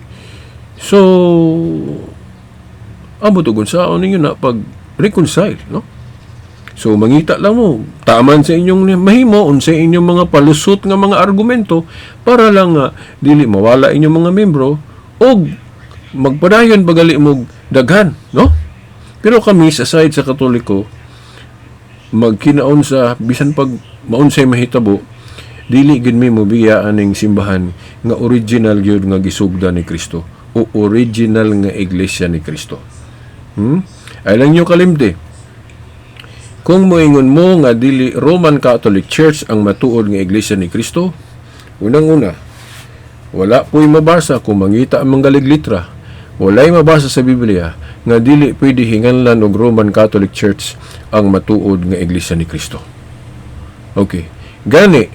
S1: So, amo tugon sa ninyo na pag-reconcile, no? So, mangita lang mo, taman sa inyong mahimo, unsa inyong mga palusot nga mga argumento para lang dili mawala inyong mga membro o magpadayon bagali mo daghan, no? Pero kami, sa side sa Katoliko, magkinaon sa, bisan pag maunsay mahitabo, dili gid mi mo biyaan ning simbahan nga original gyud nga gisugda ni Kristo o original nga iglesia ni Kristo. Ay lang nyo kalimti. Kung moingon mo nga dili Roman Catholic Church ang matuod nga iglesia ni Kristo, unang-una, wala po'y mabasa kung mangita ang mga litra. Walay mabasa sa Biblia nga dili pwede hinganlan og Roman Catholic Church ang matuod nga iglesia ni Kristo. Okay. Gani,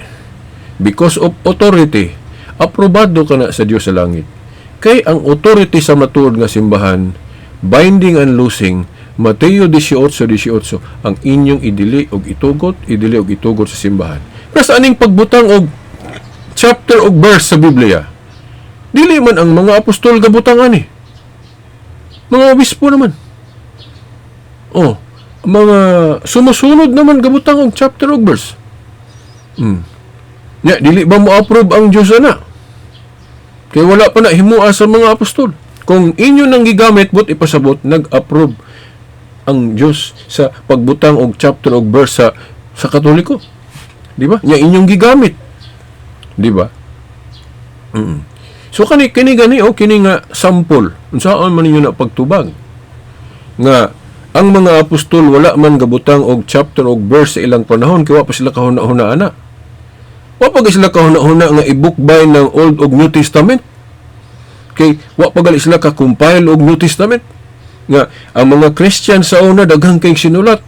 S1: because of authority, aprobado ka na sa Dios sa langit. Kay ang authority sa matuod nga simbahan, binding and loosing, Mateo 18:18, ang inyong idili og itugot sa simbahan. Plus aning pagbutang og chapter og verse sa Biblia. Dili man ang mga apostol gabutangan ni. Mga obispo naman. Mga sumusunod naman gabutang og chapter og verse. Dili ba mo approve ang Dios ana? Kay wala pa na himua sa mga apostol. Kung inyo nang gigamit but ipasabot nag-approve ang Dios sa pagbutang og chapter og verse sa Katoliko. Di ba? Nya inyong gigamit. Di ba? So kini nga sample unsaan man ninyo na pagtubag nga ang mga apostol wala man gabutang og chapter og verse sa ilang panahon kay wa pa sila kahuna-huna ana. Wa pa sila kahuna-huna nga i-bookbind ng Old ug New Testament. Kay wa pa gali sila ka-compile og New Testament. Nga ang mga Christian sa una daghang kay sinulat.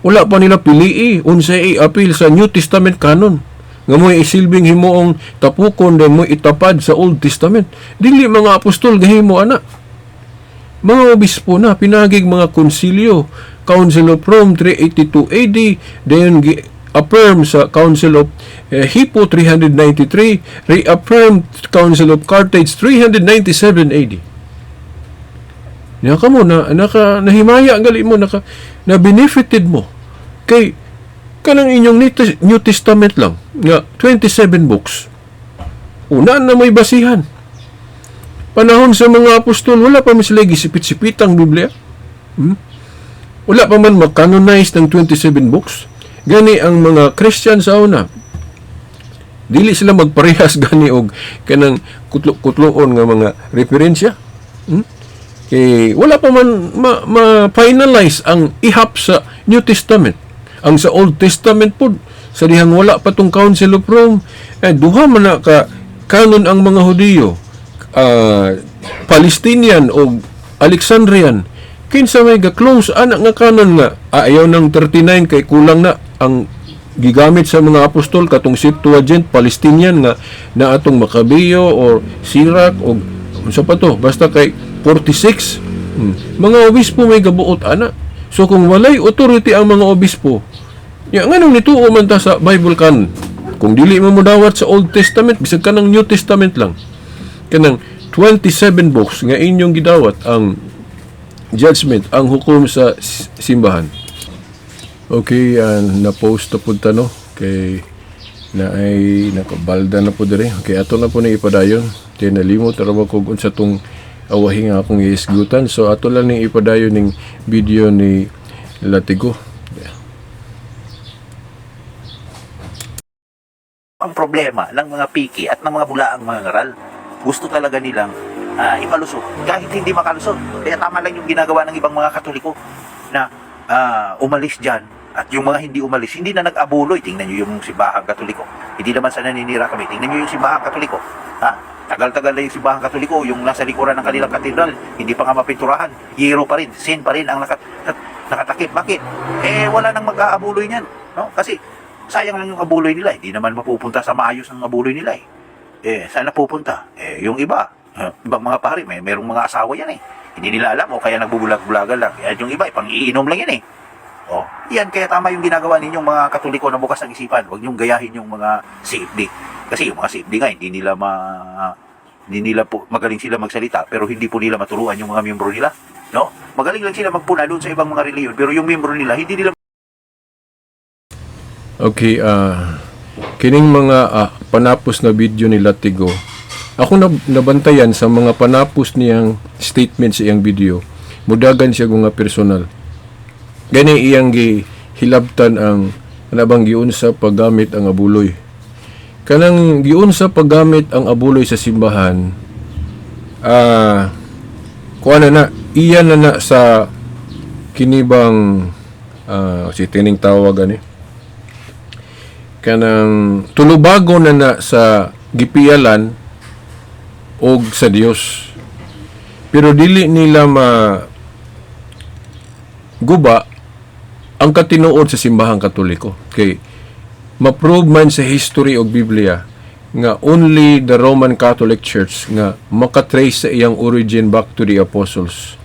S1: Wala pa nila pilii unsay i-appeal sa New Testament canon. Nga mo'y isilbing himoong tapukon din mo'y itapad sa Old Testament. Dili mga apostol gahimo ana. Mga obispo na pinagig mga konsilyo. Council of Rome 382 AD, then affirm sa Council of Hippo 393, reaffirmed Council of Carthage 397 AD. Nya kamo nahimaya gali mo na benefited mo kay kanang inyong New Testament lang nga 27 books. Una na may basihan. Panahon sa mga apostol wala pa sila gisipit-sipit ang Biblia. wala pa man mag-canonize ng 27 books. Gani ang mga Christian sa una, dili sila magparehas gani og kanang kutlo-kutloon nga mga referensya. Wala pa man ma-finalize ang ihap sa New Testament. Ang sa Old Testament po, sa dihang wala pa tong Council of Rome, duha man na ka kanon ang mga Hudiyo, Palestinian o Alexandrian. Kinsa may ga-close anak nga kanon nga ayaw ng 39 kay kulang na ang gigamit sa mga apostol katong Septuagint Palestinian nga na atong Makabeyo or Sirach o unsa pa to basta kay 46 mga obispo may gabuot ana. So kung walay authority ang mga obispo, nganong nituo man ta sa Bible canon? Kung dili mo dawat sa Old Testament bisag kanang New Testament lang, kanang 27 books nga inyong gidawat ang judgment, ang hukom sa simbahan. Okay, na-post na punta no kay na ay nakabalda na po dire. Okay, ato na po na ipadayon. Kaya nalimot ra mo kung unsa tong awahi nga akong iisgutan. So ato lang ning ipadayon ning video ni Latigo.
S2: Ang problema ng mga piki at ng mga bulaang mga ngaral, gusto talaga nilang ipalusot kahit hindi makalusot. Kaya tama lang yung ginagawa ng ibang mga Katoliko na umalis dyan. At yung mga hindi umalis, hindi na nag-abuloy. Tingnan nyo yung simbahang Katoliko. Hindi naman sa naninira kami. Tingnan nyo yung simbahang Katoliko. Tagal-tagal na yung simbahang Katoliko, yung nasa likuran ng kanilang katedral, hindi pa nga mapinturahan. Yero pa rin, sin pa rin ang nakatakip. Bakit? Wala nang mag-aabuloy niyan. No? Kasi sayang lang yung abuloy nila. Hindi naman mapupunta sa maayos ang abuloy nila. Saan napupunta? Yung iba, ibang mga pari, merong mga asawa yan Hindi nila alam o kaya nagbubulag-bulagan lang. Yung iba, pang-iinom lang yan yan, kaya tama yung ginagawa ninyong mga Katoliko na bukas ng isipan. Huwag niyong gayahin yung mga CFD. Kasi yung mga CFD nga, hindi nila po, magaling sila magsalita, pero hindi po nila maturuan yung mga miyembro nila. No? Magaling lang sila magpuna doon sa ibang mga reliyon, pero yung miyembro nila, hindi nila.
S1: Okay, kining mga panapos na video ni Latigo, ako nabantayan sa mga panapos niyang statement sa iyang video, mudagan siya nga personal. Gani iyang gihilabtan ang anabang giunsa paggamit ang abuloy. Kanang giunsa paggamit ang abuloy sa simbahan, kuana na, iyan na sa kinibang si tining tawag ani. Kanang tulubago na sa gipialan og sa Dios. Pero dili nila guba ang katinuod sa simbahang Katoliko. Kay ma-prove man sa history og Biblia nga only the Roman Catholic Church nga makatrace sa iyang origin back to the apostles.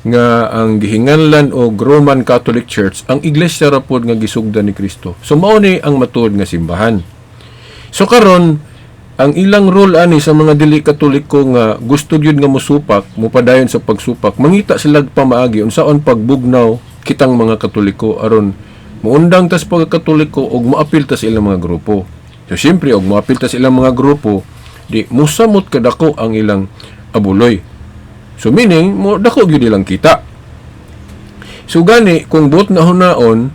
S1: Nga ang gihinganlan og Roman Catholic Church ang iglesia ra pod nga gisugdan ni Kristo. So mao ni ang matuod nga simbahan. So karon ang ilang role ani sa mga dili Katoliko nga gusto gyud nga mosupak, mupadayon sa pagsupak, mangita sila pamaagi unsaon pagbugnaw kitang mga Katoliko aron muundang tas pagkatoliko og maapil ta sa ilang mga grupo. So siyempre og maapil ta sa ilang mga grupo, di musamot kadako ang ilang abuloy. So meaning mo dako gyud ilang kita. So gani kung buot na hunaon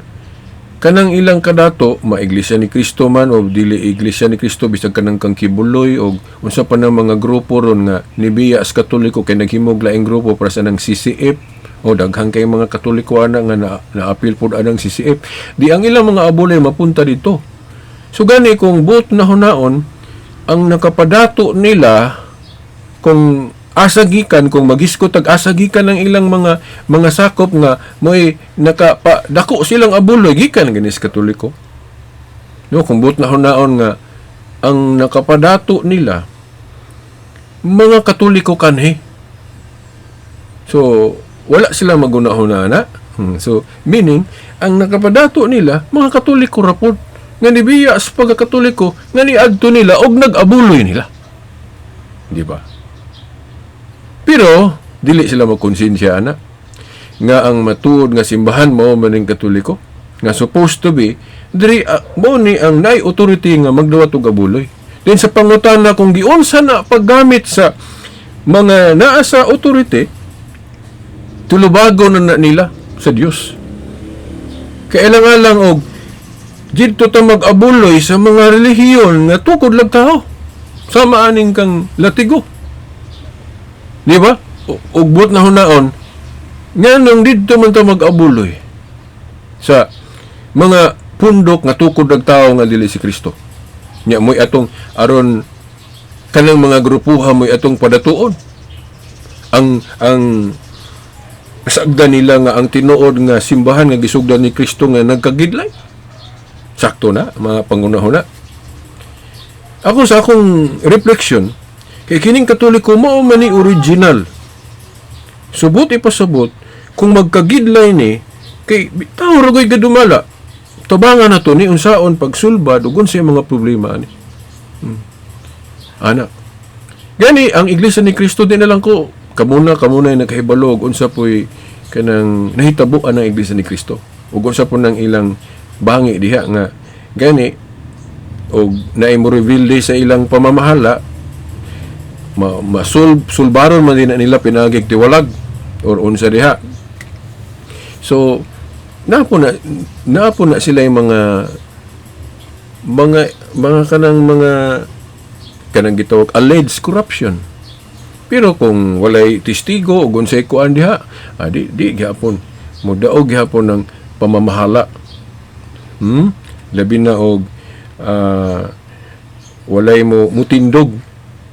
S1: kanang ilang kadato maiglesia ni Kristo man o dili iglesia ni Kristo bisag kanang kang kibuloy o unsa pa ng mga grupo ron nga nibiya sa Katoliko kay naghimog laing grupo para sa nang CCF o daghang kay mga Katoliko ana nga na-appeal pod anang CCF. Di ang ilang mga abuloy mapunta dito. So gani kung buot na hunaon ang nakapadato nila kung asagikan, kung magisko tag asagikan ng ilang mga sakop nga mo'y nakapadako silang abuloy gikan ganis Katoliko. No, kung buot na hunaon nga ang nakapadato nila mga Katoliko kanhi. So wala silang magunahunana. So meaning ang nakapadato nila mga Katoliko rapod nga nibiya sa pagkakatoliko nga niadto nila og nag-abuloy nila. Di ba? Pero dili sila magkonsensya ana nga ang matuod nga simbahan mao maning Katoliko nga supposed to be diri mao ni ang naay authority nga magdawat og abuloy. Then sa pangutana kung giunsa na paggamit sa mga naa sa authority tulubago na nila. sa Dios. Kailangan og dito ta mag-abuloy sa mga relihiyon nga tukod lang tao. Sama aning kang latigo. Di ba? Ugbot na hunaon, nga nang dito man ta mag-abuloy sa mga pundok nga tukod lang tao nga dili si Kristo. Nya mo'y atong aron kanang mga grupuha mo'y atong padatuon. Ang sagda nila nga ang tinuod nga simbahan nga gisugdan ni Kristo nga nagkagidlay. Sakto na, mga pangunahuna. Ako sa akong reflection, kay kining Katoliko mao man ni original. Subot ipasabot, kung magkagidlay ni, kay tao ragoy gadumala. Tabangan na to ni unsaon pagsulbad ug unsay mga problema ani. Anak. Gani ang Iglesia ni Kristo din na lang ko kamuna nakahibalog unsa poy kanang nahitabuan ang Iglesia ni Kristo. Ug unsa po nang ilang bangi diha nga gani og naimo reveal di sa ilang pamamahala masulbaron man din na nila pinagig tiwalag or unsa diha. So napo na sila yung mga kanang gitawag alleged corruption. Pero kung walay testigo o unsay kuan diha, di gihapon mudaog gihapon ng pamamahala. Labi na og walay mo mutindog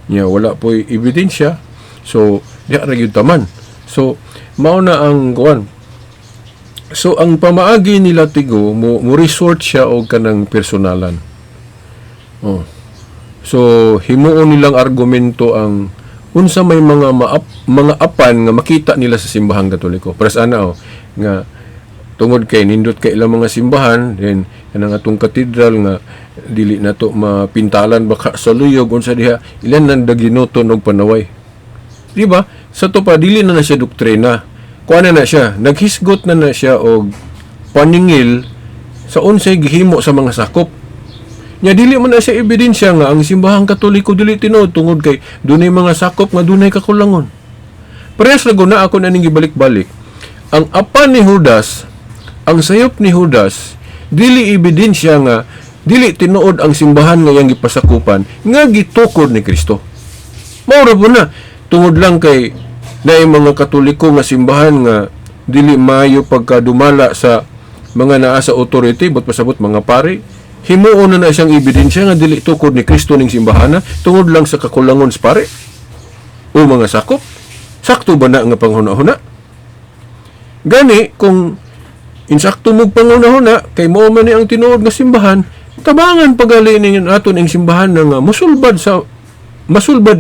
S1: nya wala po'y ebidensya. So diha ra gyud taman. So mao na ang kuan. So ang pamaagi nila tigo mo resort siya og kanang personalan. So himuon nilang argumento ang unsa may mga apan nga makita nila sa simbahang Katoliko. Para sa ana nga tungod kay nindot kay ilang mga simbahan then kanang atong katedral nga dili nato mapintalan baka sa luyog unsa diha ilan nang daginoton og panaway. Di ba? Sa to pa dili na siya doktrina. Kuan na siya, naghisgot na siya og paningil sa unsay gihimo sa mga sakop. Nya dili man na siya ebidensya nga ang simbahang Katoliko dili tinuod tungod kay dunay mga sakop nga dunay kakulangon. Parehas ra na ako na ning gibalik-balik. Ang apan ni Judas, ang sayop ni Judas, dili ebidensya nga dili tinuod ang simbahan nga iyang gipasakupan nga gitukod ni Kristo. Mao ra po na tungod lang kay naay mga Katoliko nga simbahan nga dili maayo pagkadumala sa mga naa sa authority but pasabot mga pari, himuon na siyang ebidensya nga dili tukod ni Kristo ning simbahana tungod lang sa kakulangon sa pari o mga sakop. Sakto ba na nga panghuna-huna? Gani kung insakto mo panghuna-huna kay mao man ni ang tinuod nga simbahan, tabangan pagali ning aton ing simbahan nga masulbad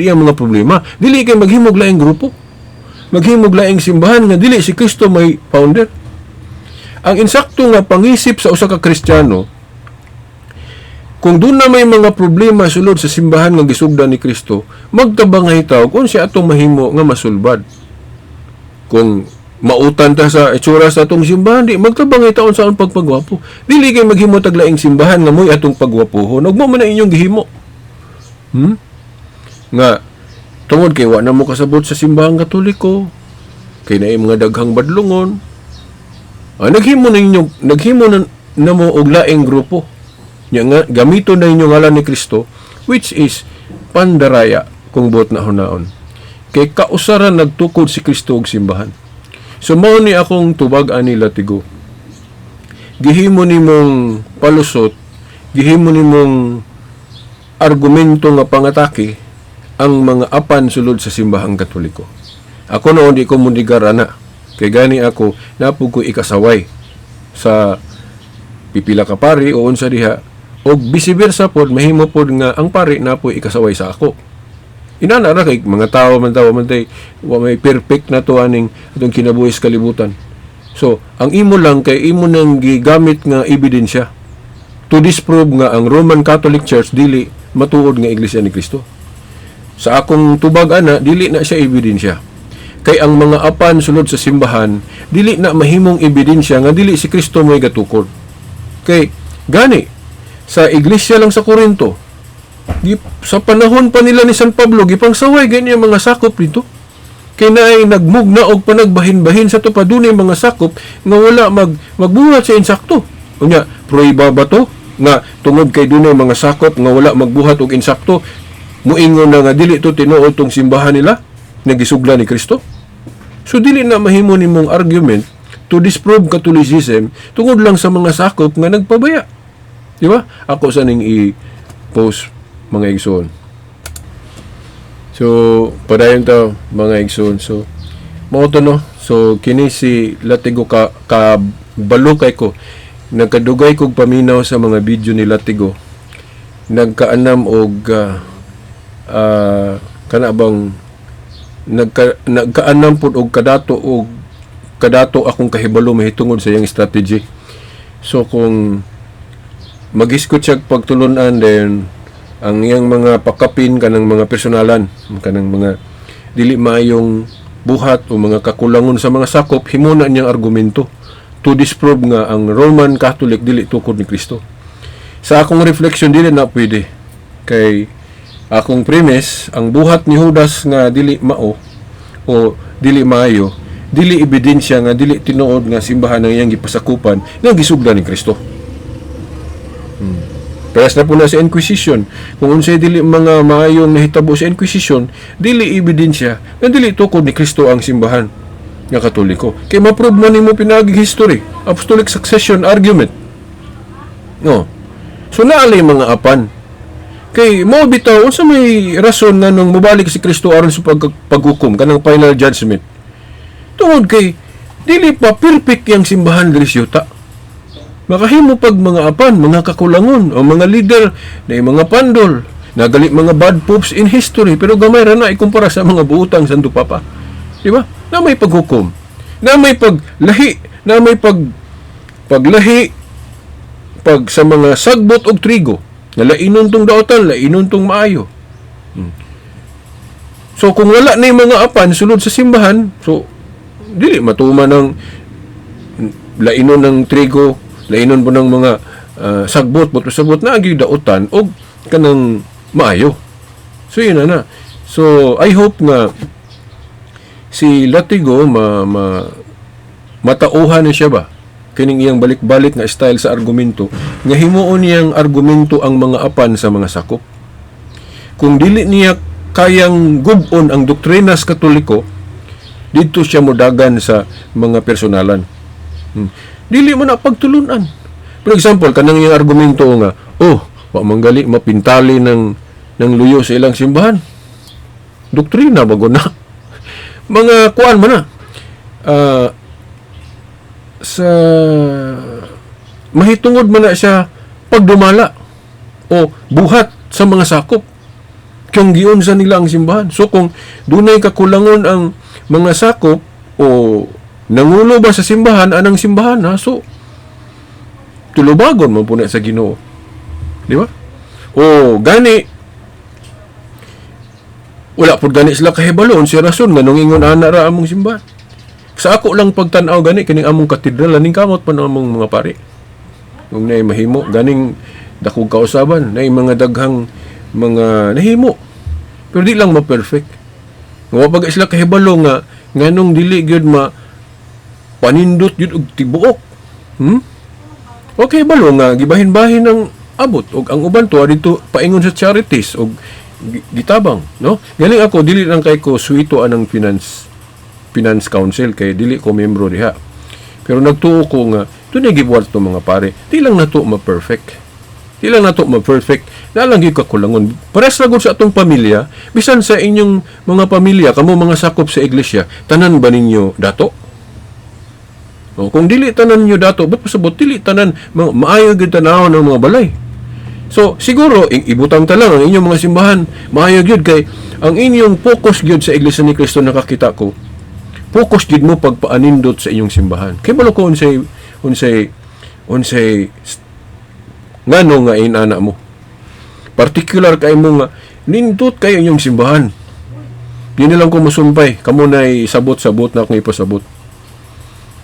S1: iyang mga problema. Dili kay maghimog laing grupo. Maghimog laing simbahan nga dili si Kristo may founder. Ang insakto nga pangisip sa usa ka Kristiyano, kung doon na may mga problema sulod sa simbahan nga gisugdan ni Kristo, magtabang hitaw kung siya atong mahimo nga masulbad. Kung mautan ta sa itsura sa atong simbahan, di magtabang hitaw sa pagpagwapo. Dili kay maghimo taglaing simbahan nga mo'y atong pagwapuhon. Ug mo man ang inyong gihimo. Nga tungod kay wa na mo kasabot sa simbahang Katoliko, kay naay mga daghang badlungon. Naghimo na mo og laing grupo. Nya nga gamito na inyo ngalan ni Kristo, which is pandaraya kung buot na hunaon. Kay kausaran nagtukod si Kristo og simbahan. So mao ni akong tubag ani latigo. Gihimo nimong palusot, gihimo nimong argumento nga pangatake ang mga apan sulod sa simbahang Katoliko. Ako noon di ko mundigar ana. Kay gani ako napug ko ikasaway sa pipila ka pari o unsa diha og bisibersa pod mahimo pod nga ang pari napo ikasaway sa ako. Inana ra kay mga tawo man tay wa may perfect na to aning atong kinabuhi sa kalibutan. So, ang imo lang kay imo nang gigamit nga ebidensya to disprove nga ang Roman Catholic Church dili matuod nga Iglesia ni Kristo. Sa akong tubag ana, dili na siya ebidensya. Kay ang mga apan sulod sa simbahan, dili na mahimong ebidensya nga dili si Kristo mo'y gatukod. Kay gani sa iglesia lang sa Corinto, sa panahon pa nila ni San Pablo, gipangsaway ganyan mga sakop dito. kay naay nagmugna og panagbahin-bahin sa to pa dunay mga sakop nga wala magbuhat sa insakto. Unya, pruiba ba to nga tungod kay dunay mga sakop nga wala magbuhat og insakto, muingon na nga dili to tinuod tong simbahan nila nga gisugla ni Kristo? So dili na mahimo nimong argument to disprove Catholicism tungod lang sa mga sakop nga nagpabaya. Di ba? Ako sa ning i-post mga igsoon. So, padayon ta mga igsoon. So, mao to no. So, kini si Latigo kabalo kay ko. Nagkadugay kog paminaw sa mga video ni Latigo. Nagkaanam og kana bang nagkaanam pud og kadato akong kahibalo mahitungod sa iyang strategy. So, kung mag-iskot siya pagtulunan, then ang iyang mga pakapin kanang mga personalan, kanang mga dili maayong buhat o mga kakulangon sa mga sakop, himuna niyang argumento to disprove nga ang Roman Catholic dili tukod ni Kristo. Sa akong reflection, dili na pwede. Kay akong premise, ang buhat ni Judas nga dili mao o dili maayo, dili ebidensya nga dili tinuod nga simbahan ang iyang gipasakupan nga gisugda ni Kristo. Peras na po na sa Inquisition. Kung unsay dili mga maayong nahitabo sa Inquisition, dili ebidensya nga dili tukod ni Kristo ang simbahan nga Katoliko. Kay ma-prove man nimo pinagig history, apostolic succession argument. No. So naali mga apan. Kay mo bitaw unsa may rason nga nung mobalik si Kristo aron sa paghukom kanang final judgment. Tungod kay dili pa perfect yang simbahan diri sa yuta. Makahimo pag mga apan, mga kakulangon, o mga leader, na mga pandol, nagali mga bad popes in history, pero gamay ra na ikumpara sa mga buutang Santo Papa. Di ba? Na may paghukom, na may paglahi, na may paglahi, pag sa mga sagbot og trigo, na lainon tong daotan, lainon tong maayo. So, kung wala na yung mga apan, sulod sa simbahan, so, dili matuman ng lainon ng trigo, lainon po ng mga sagbot, sabot na agi daotan o kanang maayo. So, yun na. So, I hope nga si Latigo matauhan na siya ba? Kining iyang balik-balik nga style sa argumento, nga himuon niyang argumento ang mga apan sa mga sakop. Kung dili niya kayang gubon ang doktrinas Katoliko, dito siya modagan sa mga personalan. Dili mo na pagtulunan. For example, kanang yung argumento nga, wa manggali mapintali ng luyo sa ilang simbahan. Doktrina bago na. Mga kuan mo na. Sa mahitungod man na siya pagdumala o buhat sa mga sakop. Kung giunsa nila ang simbahan. So kung dunay kakulangon ang mga sakop o nangulo ba sa simbahan, anang simbahan, ha? So, tulubagon mo po na sa Ginoo. Di ba? O, gani, wala po gani sila kahibalon, si rason, nga nung ingon ana ra among simbahan. Sa ako lang pagtanaw gani, kining among katedral, laning kamot pa ng among mga pari. Kung na'y mahimo, ganing dakog kausaban, na'y mga daghang mga nahimo. Pero di lang ma-perfect. Nga pag sila kahibalo nga, nganong dili gyud panindot yun og tibuok. Okay, balo nga gibahin-bahin ng abot og ang uban to dito paingon sa charities og gitabang, no? Galing ako dili lang kay ko suito anang finance council kay dili ko membro diha. Pero nagtuo ko nga dunay gibuhat to mga pare. Di lang nato ma-perfect. Di lang nato ma-perfect. Nalang gyud kakulangon. Pares ra gud sa atong pamilya, bisan sa inyong mga pamilya kamo mga sakop sa iglesia, tanan ba ninyo dato? Kung dili tanan nyo dato, ba't pasabot dili tanan maayo gyud tanaw ng mga balay. So siguro ibutang ta lang ang inyong mga simbahan, maayo gyud kay ang inyong focus gyud sa Iglesia ni Kristo nakakita ko. Focus gyud mo pagpaanindot sa inyong simbahan. Kay balo ko unsay ngano nga inana mo. Particular kay mo nga nindot kay inyong simbahan. Di na lang ko masumpay, kamo nay sabot-sabot na akong ipasabot.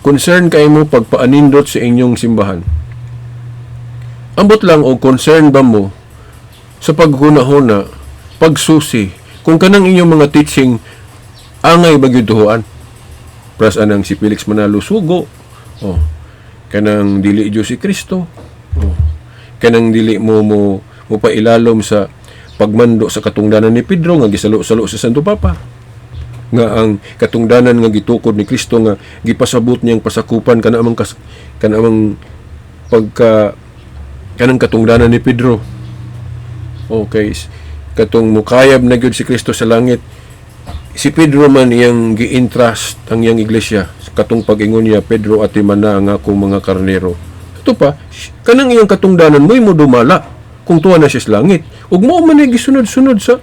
S1: Concern kayo mo pagpaanindot sa inyong simbahan. Ambot lang o concern ba mo sa paghuna-huna, pagsusi, kung kanang inyong mga teaching angay bagyod tuhuan. Pras anang si Felix Manalo sugo. Oh. Kanang dili Diyos si Kristo. Oh. Kanang dili mo pailalom sa pagmando sa katungdanan ni Pedro nga gisalo-salo sa Santo Papa. Nga ang katungdanan nga gitukod ni Kristo nga gipasabot niyang pasakupan kanang kanang katungdanan ni Pedro. Okay, katong mukayab na gyud si Kristo sa langit. Si Pedro man iyang gi-entrust ang iyang iglesia katong pag-ingon niya, Pedro ati man na ang akong mga karnero. Ito pa, kanang iyang katungdanan mo dumala kung tuwa na siya sa langit. Ug mo man ay gisunod-sunod sa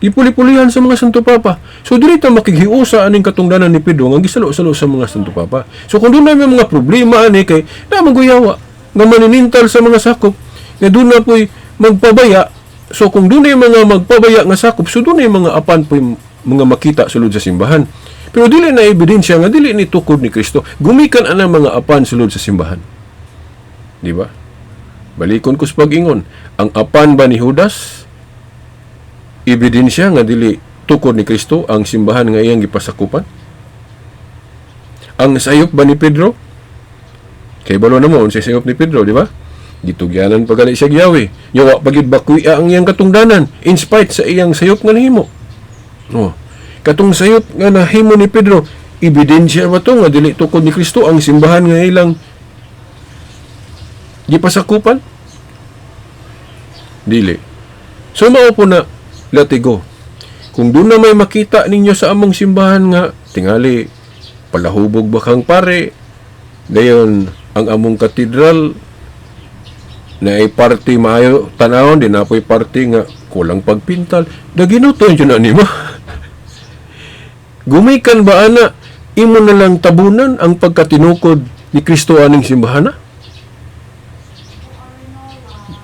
S1: ipuli-pulihan sa mga Santo Papa. So dili ta makighiusa aning katungdanan ni Pedro nga gisalo-salo sa mga Santo Papa. So kung doon na may mga problema ani kay na maguyawa nga maninintal sa mga sakop nga doon na po'y magpabaya. So kung doon na mga magpabaya nga sakop, so doon na mga apan po'y mga makita sulod sa simbahan. Pero dili na ebidensya nga dili ni tukod ni Kristo. Gumikan ana mga apan sulod sa simbahan. Di ba? Balikon ko sa pag-ingon, ang apan ba ni Judas ebidensya nga dili tukod ni Kristo ang simbahan nga iyang gipasakupan? Ang sayop ba ni Pedro? Kay balo na mo sa sayop ni Pedro, di ba? Gitugyanan pagali siya giyawi. Yawa pagid bakuya ang iyang katungdanan in spite sa iyang sayop nga nahimo. Oh. Katong sayop nga nahimo ni Pedro, ebidensya ba to nga dili tukod ni Kristo ang simbahan nga ilang gipasakupan? Dili. So mao po na latigo. Kung doon na may makita ninyo sa among simbahan nga tingali palahubog ba kang pare, dayon ang among katedral na ay party maayo tanawon din apoy party nga kulang pagpintal daginuton yun na nimo. Gumikan ba ana imo na lang tabunan ang pagkatinukod ni Kristo aning simbahan?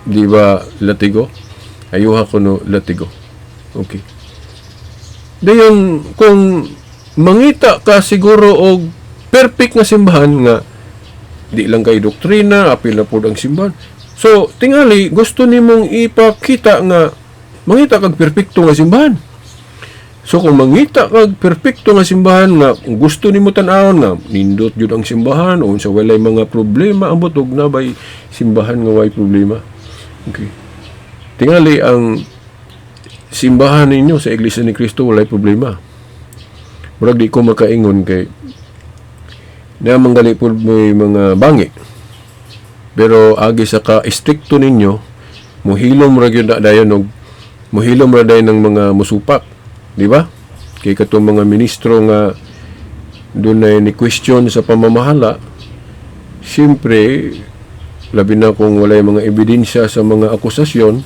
S1: Di ba latigo? Ayuha ko no latigo. Okay. Dayon kung mangita ka siguro og perfect nga simbahan nga di lang kay doktrina, apil na pod ang simbahan. So, tingali, gusto nimong ipakita nga mangita kag perpekto nga simbahan. So, kung mangita kag perpekto nga simbahan nga gusto nimo tan-awon nga nindot jud ang simbahan o sa walay mga problema ang butog na bay simbahan nga way problema. Okay. Tingali ang simbahan ninyo sa Iglesia ni Cristo walay problema. Murag di ko makaingon kay na manggali po may mga bangi. Pero agi sa ka-stricto ninyo, muhilom ra gyud dayon og muhilom ra dayon ng mga musupak, di ba? Kay katong mga ministro nga dunay ni question sa pamamahala, siyempre labi na kung walay mga ebidensya sa mga akusasyon,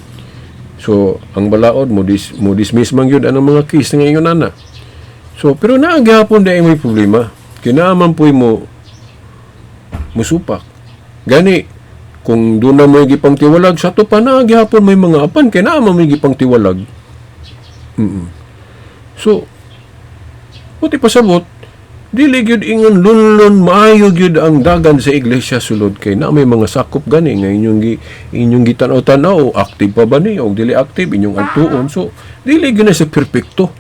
S1: so ang balaod mo dismiss man gyud ang mga case nga ingon ana. So pero naagihapon dai may problema. Kinaaman po'y mo musupak. Gani kung doon na may gipang tiwalag, sa to pa na, gihapon may mga apan, kaya na may gipang tiwalag. So, puti pasabot, dili gyud ingon lunlon, maayo gyud ang dagan sa iglesia sulod, kay na may mga sakop gani, nga inyong gitanaw-tanaw, active pa ba ni, o dili active, inyong antuon. So, dili gyud na sa perfecto.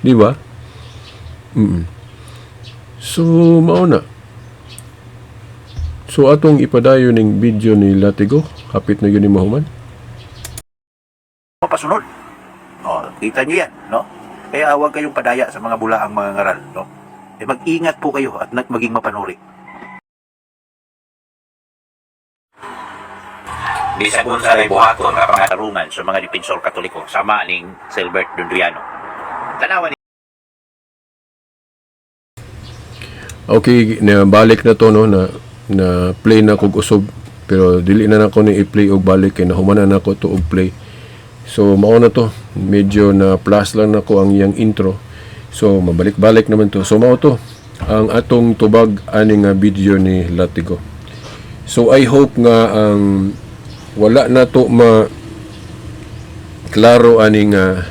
S1: Di ba? So, mauna. So, atong ipadayo ning video ni Latigo. Hapit na yun ni Mahuman.
S2: Pasunod. O, kita nyo yan, no? Kaya huwag kayong padaya sa mga bulaang mga ngaral, no? Mag-ingat po kayo at maging mapanuri. Bisa po sa buhaton nga pangatarungan sa mga dipensor katoliko sama ning Silbert Dundriano. Tanawan.
S1: Okay, balik na to, no, na play na kog usob, pero dili na nako ni i-play og balik kay nahumanan nako to og play. So mao na to, medyo na plus lang nako ang iyang intro. So mabalik-balik naman to. So mao to ang atong tubag ani nga video ni Latigo. So I hope nga ang wala na to klaro ani nga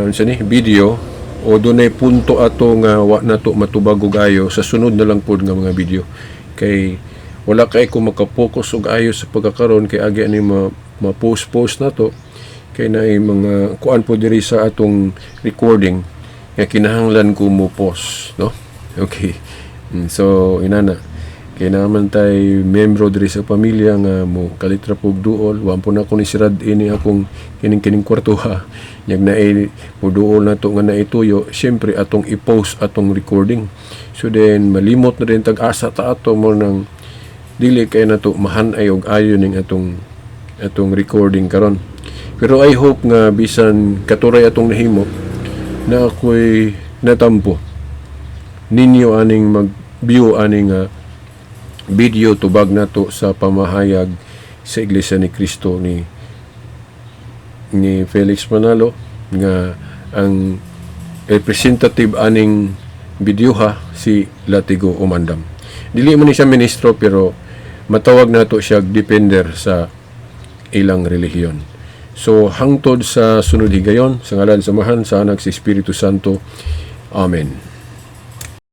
S1: unsa ni video o dunay punto ato nga wa na to matubag og ayo sa sunod na lang pod nga mga video, kay wala kay ko makapokus og ayo sa pagkakaron kay agi ani ma-post na to, kay naay mga kuan po diri sa atong recording nga kinahanglan ko mo post, no? Okay. So inana kay naman tay membro diri sa pamilya nga mo kalitra pog duol, wa po na ko ni sirad ini akong kining kwartuha. Yag na mo duol na to nga naituyo, syempre atong i-post atong recording. So then malimot na rin tag-asa ta ato mo nang dili kay na to mahanay og ayo ning atong recording karon. Pero I hope nga bisan katuray atong nahimo na ako'y natampo ninyo aning mag-view aning video tubag nato sa pamahayag sa Iglesia ni Cristo ni Felix Manalo nga ang representative aning video si Latigo Umandam. Dili man ni siya ministro pero matawag nato siya depender sa ilang relihiyon. So hangtod sa sunod higayon sa ngalan samahan sa anak si Espiritu Santo. Amen.